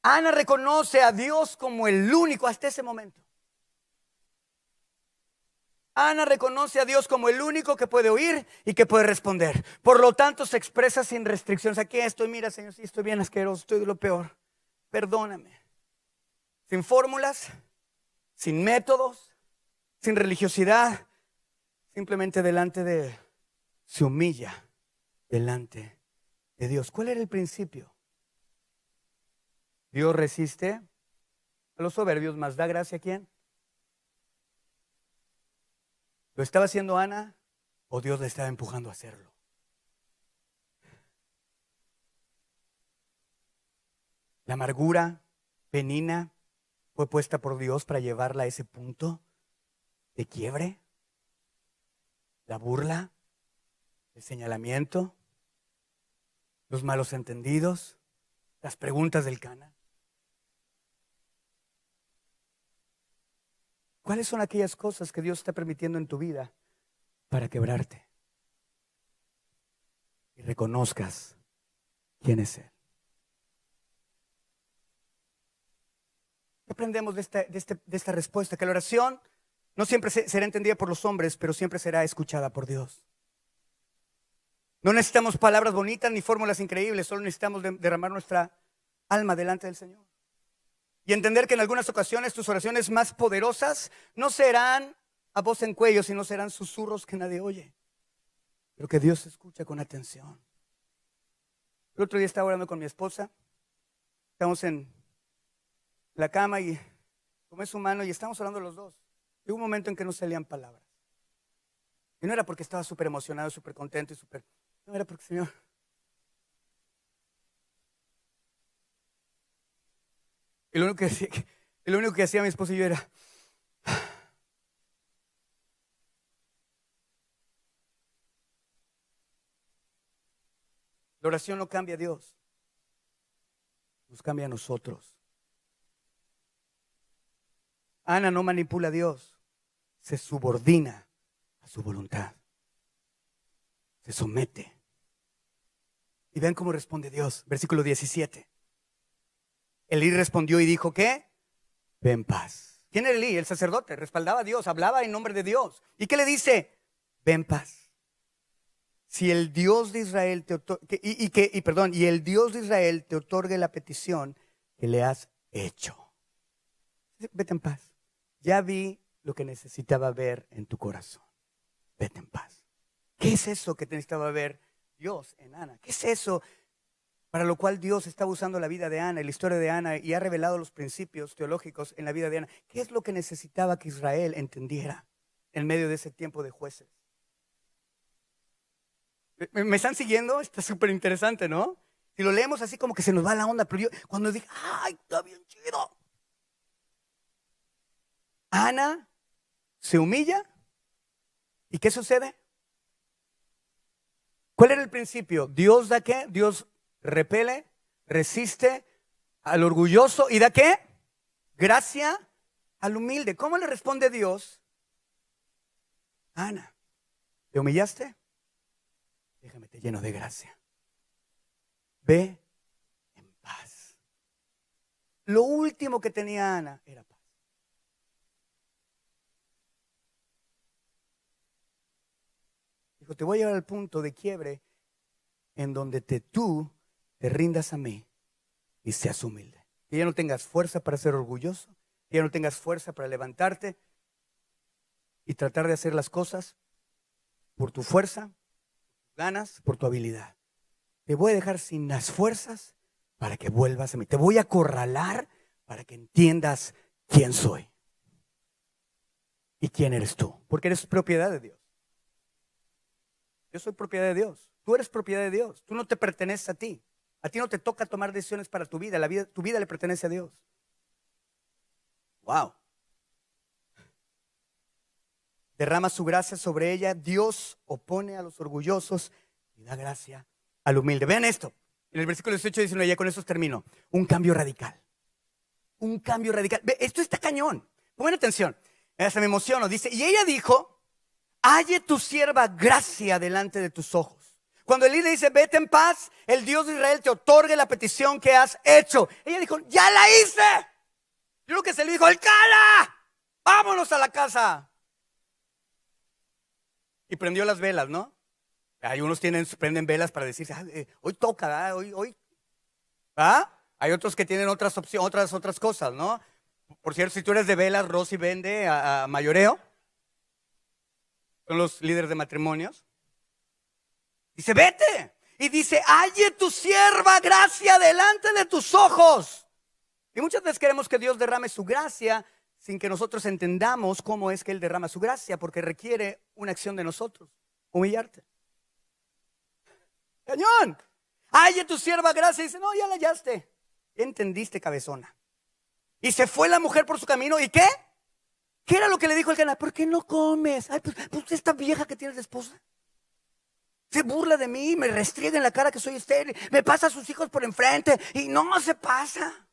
Ana reconoce a Dios como el único hasta ese momento. Ana reconoce a Dios como el único que puede oír y que puede responder. Por lo tanto, se expresa sin restricciones. Aquí estoy, mira, Señor, sí, estoy bien asqueroso, estoy de lo peor. Perdóname. Sin fórmulas, sin métodos, sin religiosidad. Simplemente se humilla delante de Dios. ¿Cuál era el principio? Dios resiste a los soberbios, mas da gracia a ¿quién? ¿Lo estaba haciendo Ana o Dios le estaba empujando a hacerlo? La amargura, Penina, fue puesta por Dios para llevarla a ese punto de quiebre. La burla, el señalamiento, los malos entendidos, las preguntas del Elcana. ¿Cuáles son aquellas cosas que Dios está permitiendo en tu vida para quebrarte? Y reconozcas quién es Él. ¿Qué aprendemos de esta respuesta? Que la oración no siempre será entendida por los hombres, pero siempre será escuchada por Dios. No necesitamos palabras bonitas ni fórmulas increíbles, solo necesitamos derramar nuestra alma delante del Señor. Y entender que en algunas ocasiones tus oraciones más poderosas no serán a voz en cuello, sino serán susurros que nadie oye, pero que Dios escucha con atención. El otro día estaba orando con mi esposa, estamos en la cama y tomé su mano y estamos orando los dos. Y hubo un momento en que no salían palabras. Y no era porque estaba súper emocionado, súper contento y no era porque, Señor, y lo único que hacía mi esposo y yo era la oración no cambia a Dios, nos cambia a nosotros. Ana no manipula a Dios, se subordina a su voluntad. Se somete. Y vean cómo responde Dios. Versículo 17. Elí respondió y dijo, ¿qué? Ve en paz. ¿Quién era Elí? El sacerdote. Respaldaba a Dios, hablaba en nombre de Dios. ¿Y qué le dice? Ve en paz. Si el Dios de Israel te y el Dios de Israel te otorgue la petición que le has hecho. Vete en paz. Ya vi lo que necesitaba ver en tu corazón. Vete en paz. ¿Qué es eso que necesitaba ver Dios en Ana? ¿Qué es eso para lo cual Dios estaba usando la vida de Ana, la historia de Ana, y ha revelado los principios teológicos en la vida de Ana? ¿Qué es lo que necesitaba que Israel entendiera en medio de ese tiempo de jueces? ¿Me están siguiendo? Está súper interesante, ¿no? Si lo leemos así como que se nos va la onda, pero yo cuando dije, ¡ay, está bien chido! Ana se humilla. ¿Y qué sucede? ¿Cuál era el principio? ¿Dios da qué? Dios repele, resiste al orgulloso y da qué? Gracia al humilde. ¿Cómo le responde Dios? Ana, ¿te humillaste? Déjame te lleno de gracia. Ve en paz. Lo último que tenía Ana era paz. Dijo, te voy a llevar al punto de quiebre en donde tú te rindas a mí y seas humilde. Que ya no tengas fuerza para ser orgulloso, que ya no tengas fuerza para levantarte y tratar de hacer las cosas por tu fuerza, ganas, por tu habilidad. Te voy a dejar sin las fuerzas para que vuelvas a mí. Te voy a acorralar para que entiendas quién soy y quién eres tú, porque eres propiedad de Dios. Yo soy propiedad de Dios. Tú eres propiedad de Dios. Tú no te perteneces a ti. A ti no te toca tomar decisiones para tu vida. Tu vida le pertenece a Dios. Wow. Derrama su gracia sobre ella. Dios opone a los orgullosos y da gracia al humilde. Vean esto. En el versículo 18 dice, ya con eso termino. Un cambio radical. Un cambio radical. Esto está cañón. Pongan atención. Hasta me emociono. Dice, y ella dijo, halle tu sierva gracia delante de tus ojos. Cuando Elí le dice, vete en paz, el Dios de Israel te otorgue la petición que has hecho. Ella dijo, ya la hice. Yo lo que se le dijo, ¡Elcana! ¡Vámonos a la casa! Y prendió las velas, ¿no? Hay unos prenden velas para decir, hoy toca, hoy. ¿Ah? Hay otros que tienen otras opciones, otras cosas, ¿no? Por cierto, si tú eres de velas, Rosy vende a mayoreo. Son los líderes de matrimonios. Dice, vete. Y dice, halle tu sierva gracia delante de tus ojos. Y muchas veces queremos que Dios derrame su gracia sin que nosotros entendamos cómo es que Él derrama su gracia, porque requiere una acción de nosotros. Humillarte. Cañón. Halle tu sierva gracia. Y dice, no, ya la hallaste. Ya entendiste, cabezona. Y se fue la mujer por su camino. ¿Y qué? ¿Qué era lo que le dijo el Elcana? ¿Por qué no comes? Ay, pues esta vieja que tienes de esposa se burla de mí, me restriega en la cara que soy estéril, me pasa a sus hijos por enfrente y no se pasa.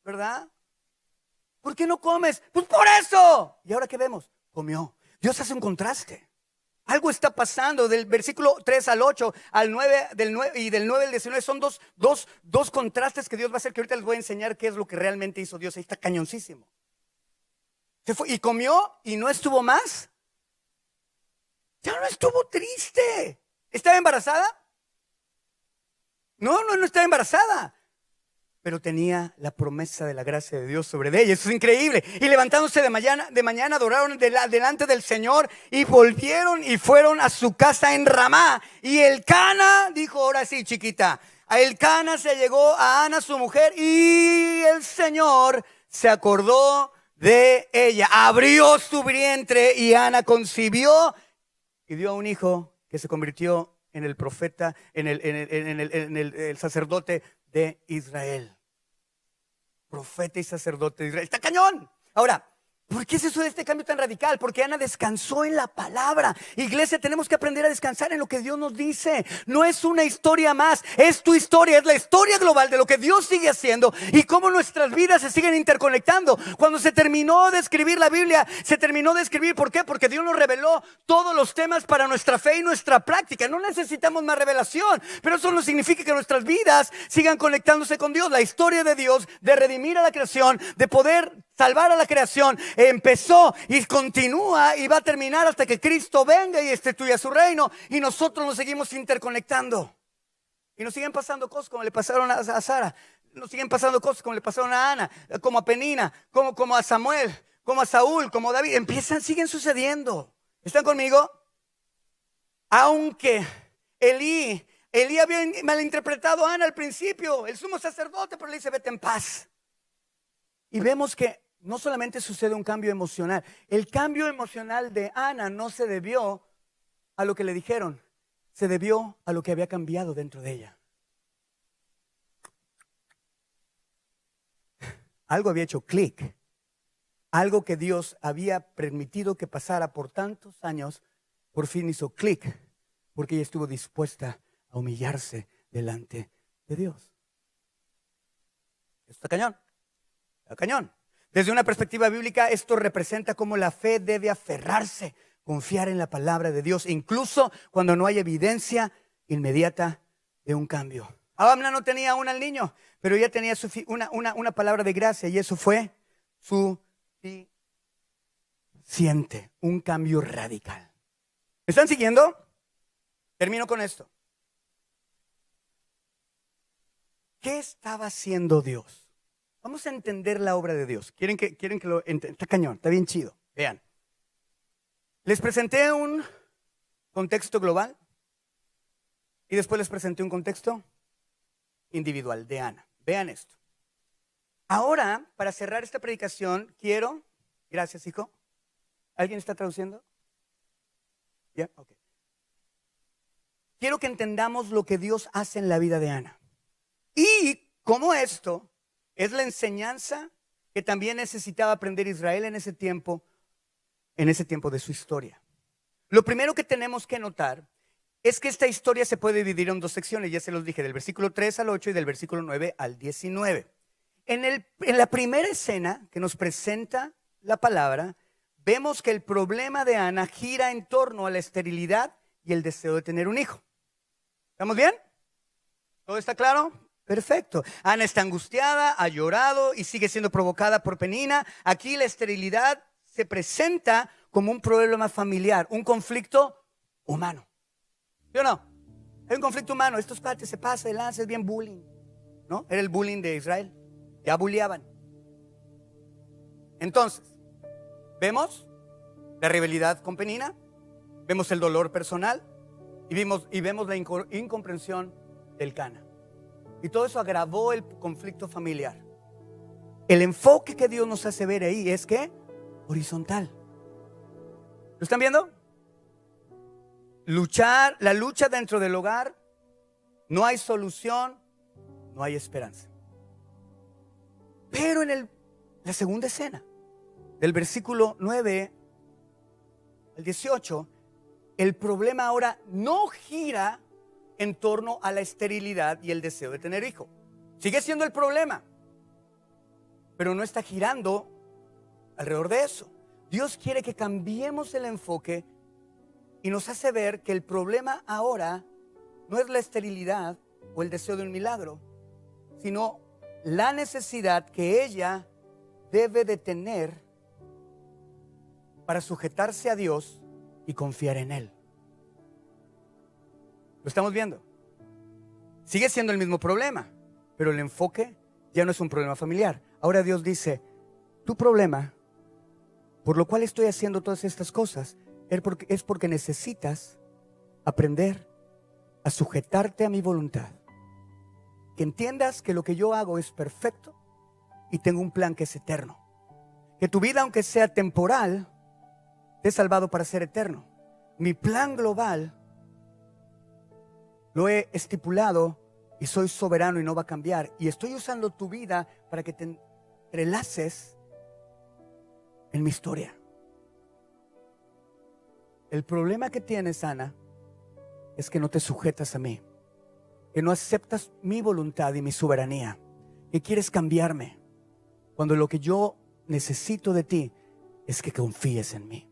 ¿Verdad? ¿Por qué no comes? Pues por eso. ¿Y ahora qué vemos? Comió. Dios hace un contraste. Algo está pasando del versículo 3 al 8, al 9, y del 9 al 19. Son dos contrastes que Dios va a hacer, que ahorita les voy a enseñar qué es lo que realmente hizo Dios. Ahí está cañoncísimo. Se fue y comió y no estuvo más. Ya no estuvo triste. ¿Estaba embarazada? No estaba embarazada. Pero tenía la promesa de la gracia de Dios sobre ella. Eso es increíble. Y levantándose de mañana adoraron delante del Señor y volvieron y fueron a su casa en Ramá. Y Elcana dijo, ahora sí, chiquita. A Elcana se llegó a Ana, su mujer, y el Señor se acordó de ella. Abrió su vientre y Ana concibió y dio a un hijo que se convirtió en el profeta, en el sacerdote de Israel. Profeta y sacerdote de Israel. Está cañón. Ahora, ¿Por qué se sucede este cambio tan radical? Porque Ana descansó en la palabra. Iglesia, tenemos que aprender a descansar en lo que Dios nos dice. No es una historia más, es tu historia, es la historia global de lo que Dios sigue haciendo y cómo nuestras vidas se siguen interconectando. Cuando se terminó de escribir la Biblia, se terminó de escribir, ¿por qué? Porque Dios nos reveló todos los temas para nuestra fe y nuestra práctica. No necesitamos más revelación, pero eso no significa que nuestras vidas sigan conectándose con Dios. La historia de Dios, de redimir a la creación, de poder salvar a la creación, empezó y continúa y va a terminar hasta que Cristo venga y instituya su reino, y nosotros nos seguimos interconectando y nos siguen pasando cosas como le pasaron a Sara, nos siguen pasando cosas como le pasaron a Ana, como a Penina, como a Samuel, como a Saúl, como a David. Siguen sucediendo. ¿Están conmigo? Aunque Elí había malinterpretado a Ana al principio, el sumo sacerdote, pero le dice: vete en paz. Y vemos que no solamente sucede un cambio emocional. El cambio emocional de Ana no se debió a lo que le dijeron, se debió a lo que había cambiado dentro de ella. Algo había hecho clic. Algo que Dios había permitido que pasara por tantos años, por fin hizo clic, porque ella estuvo dispuesta a humillarse delante de Dios. Esto está cañón. Está cañón. Desde una perspectiva bíblica, esto representa cómo la fe debe aferrarse, confiar en la palabra de Dios, incluso cuando no hay evidencia inmediata de un cambio. Amna no tenía aún al niño, pero ella tenía una palabra de gracia, y eso fue suficiente, un cambio radical. ¿Me están siguiendo? Termino con esto. ¿Qué estaba haciendo Dios? Vamos a entender la obra de Dios. ¿Quieren que lo entiendan? Está cañón, está bien chido. Vean. Les presenté un contexto global y después les presenté un contexto individual de Ana. Vean esto. Ahora, para cerrar esta predicación, quiero... Gracias, hijo. ¿Alguien está traduciendo? ¿Ya? Ok. Quiero que entendamos lo que Dios hace en la vida de Ana. Y cómo esto es la enseñanza que también necesitaba aprender Israel en ese tiempo de su historia. Lo primero que tenemos que notar es que esta historia se puede dividir en dos secciones, ya se los dije, del versículo 3 al 8 y del versículo 9 al 19. En la primera escena que nos presenta la palabra, vemos que el problema de Ana gira en torno a la esterilidad y el deseo de tener un hijo. ¿Estamos bien? ¿Todo está claro? Perfecto. Ana está angustiada, ha llorado y sigue siendo provocada por Penina. Aquí la esterilidad se presenta como un problema familiar, un conflicto humano. ¿Sí o no? Es un conflicto humano. Estos cuates se pasa de lanza, es bien bullying, ¿no? Era el bullying de Israel. Ya bulleaban. Entonces, vemos la rivalidad con Penina, vemos el dolor personal y vemos la incomprensión del Cana. Y todo eso agravó el conflicto familiar. El enfoque que Dios nos hace ver ahí es que horizontal. ¿Lo están viendo? La lucha dentro del hogar, no hay solución, no hay esperanza. Pero en la segunda escena, del versículo 9 al 18, el problema ahora no gira en torno a la esterilidad y el deseo de tener hijo. Sigue siendo el problema, pero no está girando alrededor de eso. Dios quiere que cambiemos el enfoque y nos hace ver que el problema ahora no es la esterilidad o el deseo de un milagro, sino la necesidad que ella debe de tener para sujetarse a Dios y confiar en Él. ¿Lo estamos viendo? Sigue siendo el mismo problema, pero el enfoque ya no es un problema familiar. Ahora Dios dice: tu problema, por lo cual estoy haciendo todas estas cosas, es porque necesitas aprender a sujetarte a mi voluntad. Que entiendas que lo que yo hago es perfecto y tengo un plan que es eterno. Que tu vida, aunque sea temporal, te he salvado para ser eterno. Mi plan global lo he estipulado y soy soberano y no va a cambiar. Y estoy usando tu vida para que te entrelaces en mi historia. El problema que tienes, Ana, es que no te sujetas a mí, que no aceptas mi voluntad y mi soberanía, que quieres cambiarme, cuando lo que yo necesito de ti es que confíes en mí.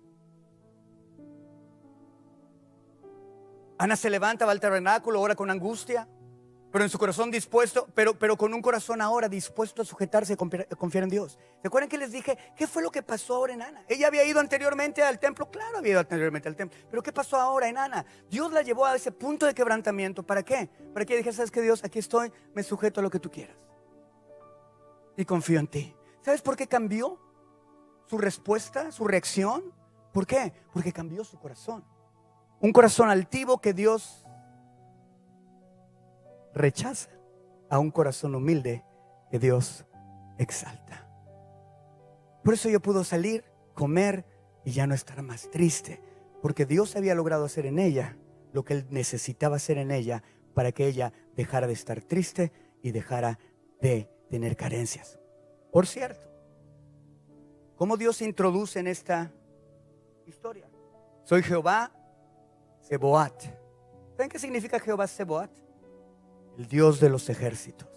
Ana se levanta, va al tabernáculo, ora con angustia, pero en su corazón dispuesto, pero con un corazón ahora dispuesto a sujetarse y confiar en Dios. ¿Se acuerdan que les dije qué fue lo que pasó ahora en Ana? Ella había ido anteriormente al templo, claro, había ido anteriormente al templo, pero ¿qué pasó ahora en Ana? Dios la llevó a ese punto de quebrantamiento. ¿Para qué? Para que ella dijera, ¿sabes qué, Dios? Aquí estoy, me sujeto a lo que tú quieras y confío en ti. ¿Sabes por qué cambió su respuesta, su reacción? ¿Por qué? Porque cambió su corazón. Un corazón altivo que Dios rechaza, a un corazón humilde que Dios exalta. Por eso yo pudo salir, comer y ya no estar más triste, porque Dios había logrado hacer en ella lo que Él necesitaba hacer en ella para que ella dejara de estar triste y dejara de tener carencias. Por cierto, ¿cómo Dios se introduce en esta historia? Soy Jehová Sebaot. ¿Saben qué significa Jehová Sebaot? El Dios de los ejércitos.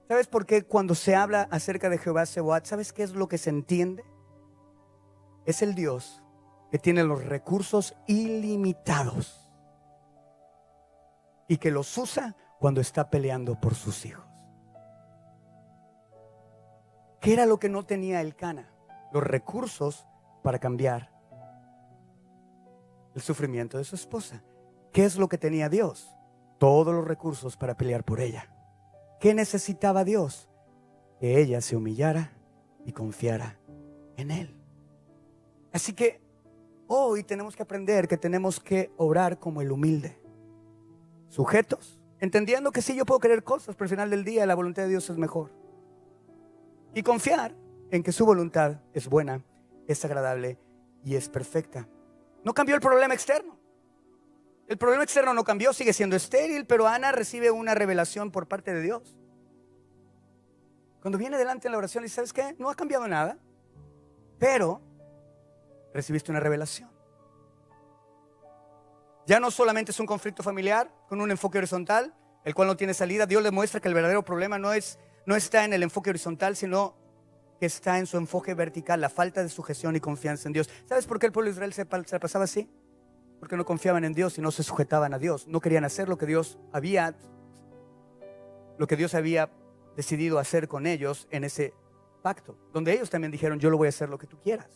¿Sabes por qué cuando se habla acerca de Jehová Sebaot, sabes qué es lo que se entiende? Es el Dios que tiene los recursos ilimitados y que los usa cuando está peleando por sus hijos. ¿Qué era lo que no tenía Elcana? Los recursos para cambiar el sufrimiento de su esposa. ¿Qué es lo que tenía Dios? Todos los recursos para pelear por ella. ¿Qué necesitaba Dios? Que ella se humillara y confiara en Él. Así que hoy tenemos que aprender que tenemos que orar como el humilde, sujetos, entendiendo que sí, yo puedo querer cosas, pero al final del día la voluntad de Dios es mejor. Y confiar en que su voluntad es buena, es agradable y es perfecta. No cambió el problema externo. El problema externo no cambió, sigue siendo estéril, pero Ana recibe una revelación por parte de Dios. Cuando viene delante en la oración y dice, ¿sabes qué? No ha cambiado nada, pero recibiste una revelación. Ya no solamente es un conflicto familiar con un enfoque horizontal, el cual no tiene salida. Dios le muestra que el verdadero problema no está en el enfoque horizontal, sino que está en su enfoque vertical, la falta de sujeción y confianza en Dios. ¿Sabes por qué el pueblo de Israel se pasaba así? Porque no confiaban en Dios y no se sujetaban a Dios. No querían hacer lo que Dios había decidido hacer con ellos en ese pacto, donde ellos también dijeron, yo lo voy a hacer lo que tú quieras.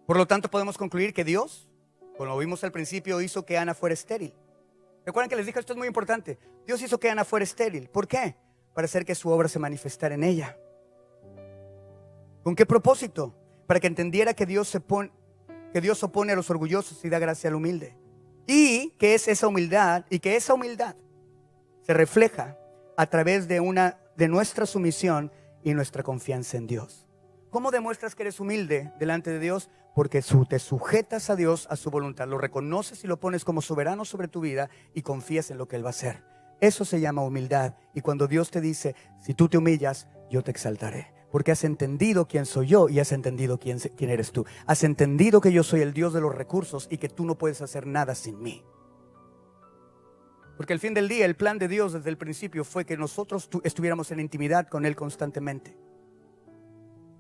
Por lo tanto, podemos concluir que Dios, como lo vimos al principio, hizo que Ana fuera estéril. Recuerden que les dije, esto es muy importante. Dios hizo que Ana fuera estéril. ¿Por qué? Para hacer que su obra se manifestara en ella. ¿Con qué propósito? Para que entendiera que Dios opone a los orgullosos y da gracia al humilde. Y que esa humildad se refleja a través de nuestra sumisión y nuestra confianza en Dios. ¿Cómo demuestras que eres humilde delante de Dios? Porque te sujetas a Dios, a su voluntad, lo reconoces y lo pones como soberano sobre tu vida y confías en lo que Él va a hacer. Eso se llama humildad. Y cuando Dios te dice, si tú te humillas, yo te exaltaré. Porque has entendido quién soy yo y has entendido quién eres tú. Has entendido que yo soy el Dios de los recursos y que tú no puedes hacer nada sin mí. Porque al fin del día, el plan de Dios desde el principio fue que nosotros estuviéramos en intimidad con Él constantemente.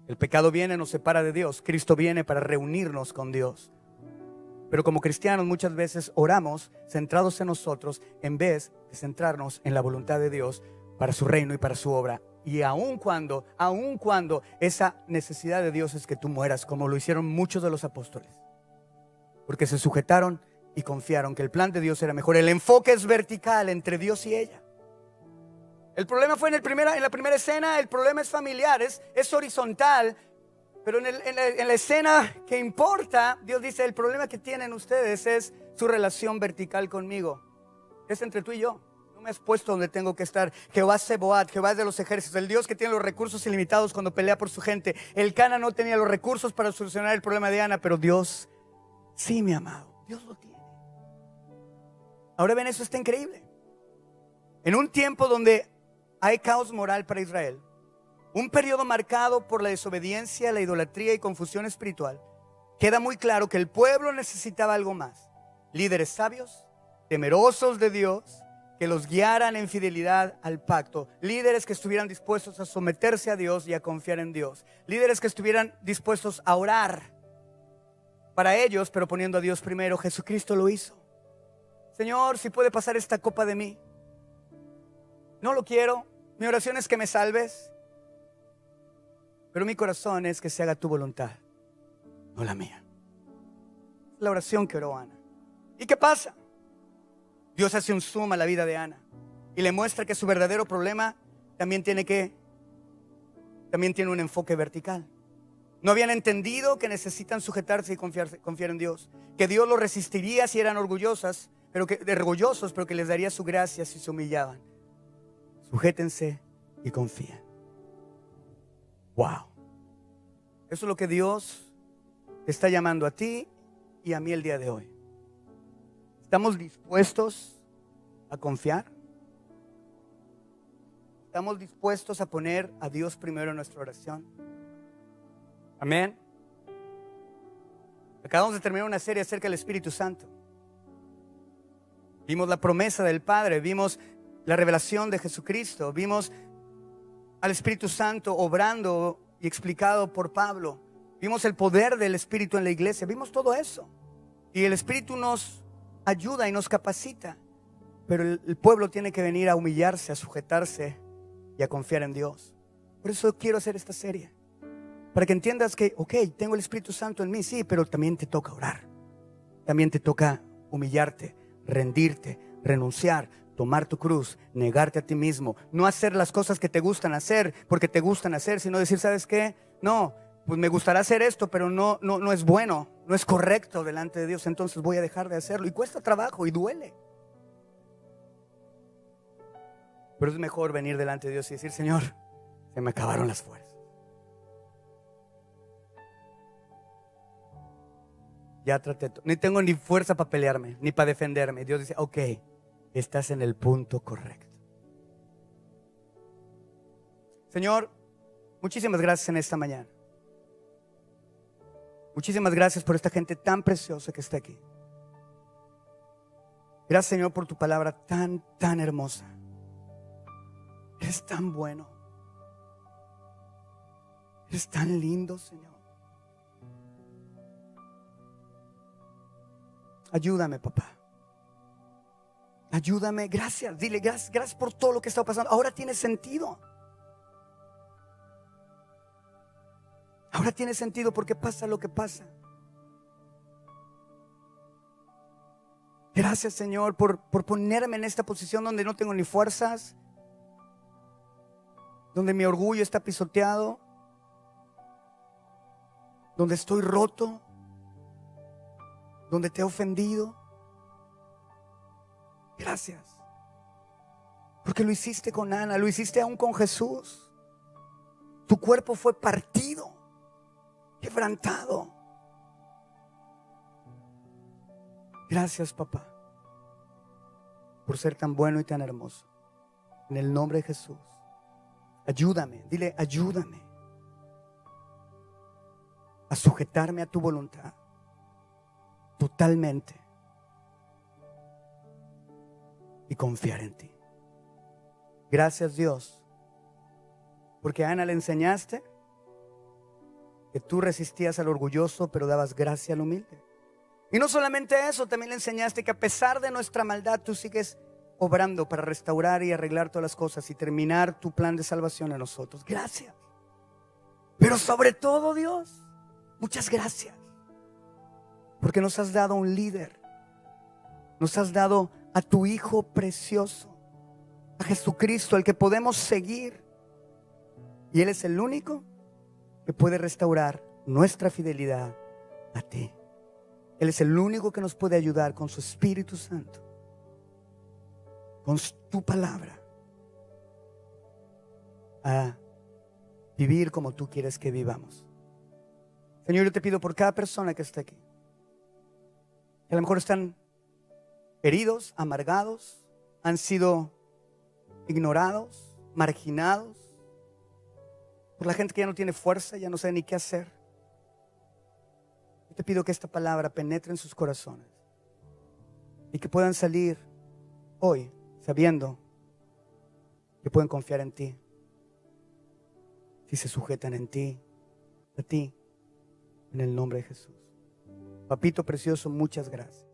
El pecado viene, nos separa de Dios. Cristo viene para reunirnos con Dios. Pero como cristianos muchas veces oramos centrados en nosotros en vez de centrarnos en la voluntad de Dios para su reino y para su obra. Y aun cuando esa necesidad de Dios es que tú mueras, como lo hicieron muchos de los apóstoles. Porque se sujetaron y confiaron que el plan de Dios era mejor. El enfoque es vertical entre Dios y ella. El problema fue en la primera escena, el problema es familiar, es horizontal. Pero en la escena que importa, Dios dice, el problema que tienen ustedes es su relación vertical conmigo. Es entre tú y yo. No me has puesto donde tengo que estar. Jehová Sebaot, Jehová de los ejércitos, el Dios que tiene los recursos ilimitados cuando pelea por su gente. Elcana no tenía los recursos para solucionar el problema de Ana, pero Dios, sí, mi amado, Dios lo tiene. Ahora ven, eso está increíble. En un tiempo donde hay caos moral para Israel, un periodo marcado por la desobediencia, la idolatría y confusión espiritual, queda muy claro que el pueblo necesitaba algo más. Líderes sabios, temerosos de Dios, que los guiaran en fidelidad al pacto. Líderes que estuvieran dispuestos a someterse a Dios y a confiar en Dios. Líderes que estuvieran dispuestos a orar para ellos, pero poniendo a Dios primero. Jesucristo lo hizo. Señor, si puede pasar esta copa de mí. No lo quiero. Mi oración es que me salves. Pero mi corazón es que se haga tu voluntad, no la mía. La oración que oró Ana. ¿Y qué pasa? Dios hace un zoom a la vida de Ana y le muestra que su verdadero problema también tiene un enfoque vertical. No habían entendido que necesitan sujetarse y confiar en Dios, que Dios los resistiría si eran orgullosos, pero que les daría su gracia si se humillaban. Sujétense y confíen. Wow. Eso es lo que Dios te está llamando a ti y a mí el día de hoy. ¿Estamos dispuestos a confiar? ¿Estamos dispuestos a poner a Dios primero en nuestra oración? Amén. Acabamos de terminar una serie acerca del Espíritu Santo. Vimos la promesa del Padre, vimos la revelación de Jesucristo, vimos al Espíritu Santo obrando y explicado por Pablo. Vimos el poder del Espíritu en la iglesia, vimos todo eso. Y el Espíritu nos ayuda y nos capacita, pero el pueblo tiene que venir a humillarse, a sujetarse y a confiar en Dios. Por eso quiero hacer esta serie, para que entiendas que, ok, tengo el Espíritu Santo en mí, sí, pero también te toca orar, también te toca humillarte, rendirte, renunciar, tomar tu cruz, negarte a ti mismo, no hacer las cosas que te gustan hacer porque te gustan hacer, sino decir, ¿sabes qué? No, pues me gustará hacer esto, pero no es bueno, no es correcto delante de Dios, entonces voy a dejar de hacerlo. Y cuesta trabajo y duele. Pero es mejor venir delante de Dios y decir, Señor, se me acabaron las fuerzas. Ya traté, ni tengo ni fuerza para pelearme, ni para defenderme. Dios dice, ok, estás en el punto correcto. Señor, muchísimas gracias en esta mañana. Muchísimas gracias por esta gente tan preciosa que está aquí. Gracias, Señor, por tu palabra tan hermosa. Eres tan bueno. Eres tan lindo, Señor. Ayúdame, papá. Ayúdame, gracias. Dile gracias por todo lo que está pasando. Ahora tiene sentido. Ahora tiene sentido porque pasa lo que pasa. Gracias, Señor, por ponerme en esta posición donde no tengo ni fuerzas, donde mi orgullo está pisoteado, donde estoy roto, donde te he ofendido. Gracias, porque lo hiciste con Ana, lo hiciste aún con Jesús. Tu cuerpo fue partido, quebrantado. Gracias, papá, por ser tan bueno y tan hermoso. En el nombre de Jesús, ayúdame, dile, ayúdame a sujetarme a tu voluntad totalmente y confiar en ti. Gracias, Dios, porque a Ana le enseñaste que tú resistías al orgulloso, pero dabas gracia al humilde. Y no solamente eso, también le enseñaste que a pesar de nuestra maldad, tú sigues obrando para restaurar y arreglar todas las cosas y terminar tu plan de salvación en nosotros. Gracias. Pero sobre todo, Dios, muchas gracias, porque nos has dado un líder. Nos has dado a tu Hijo precioso, a Jesucristo, al que podemos seguir. Y Él es el único que puede restaurar nuestra fidelidad a ti. Él es el único que nos puede ayudar con su Espíritu Santo, con tu palabra, a vivir como tú quieres que vivamos. Señor, yo te pido por cada persona que está aquí, que a lo mejor están heridos, amargados, han sido ignorados, marginados, por la gente que ya no tiene fuerza, ya no sabe ni qué hacer. Yo te pido que esta palabra penetre en sus corazones y que puedan salir hoy sabiendo que pueden confiar en ti, si se sujetan en ti, a ti, en el nombre de Jesús. Papito precioso, muchas gracias.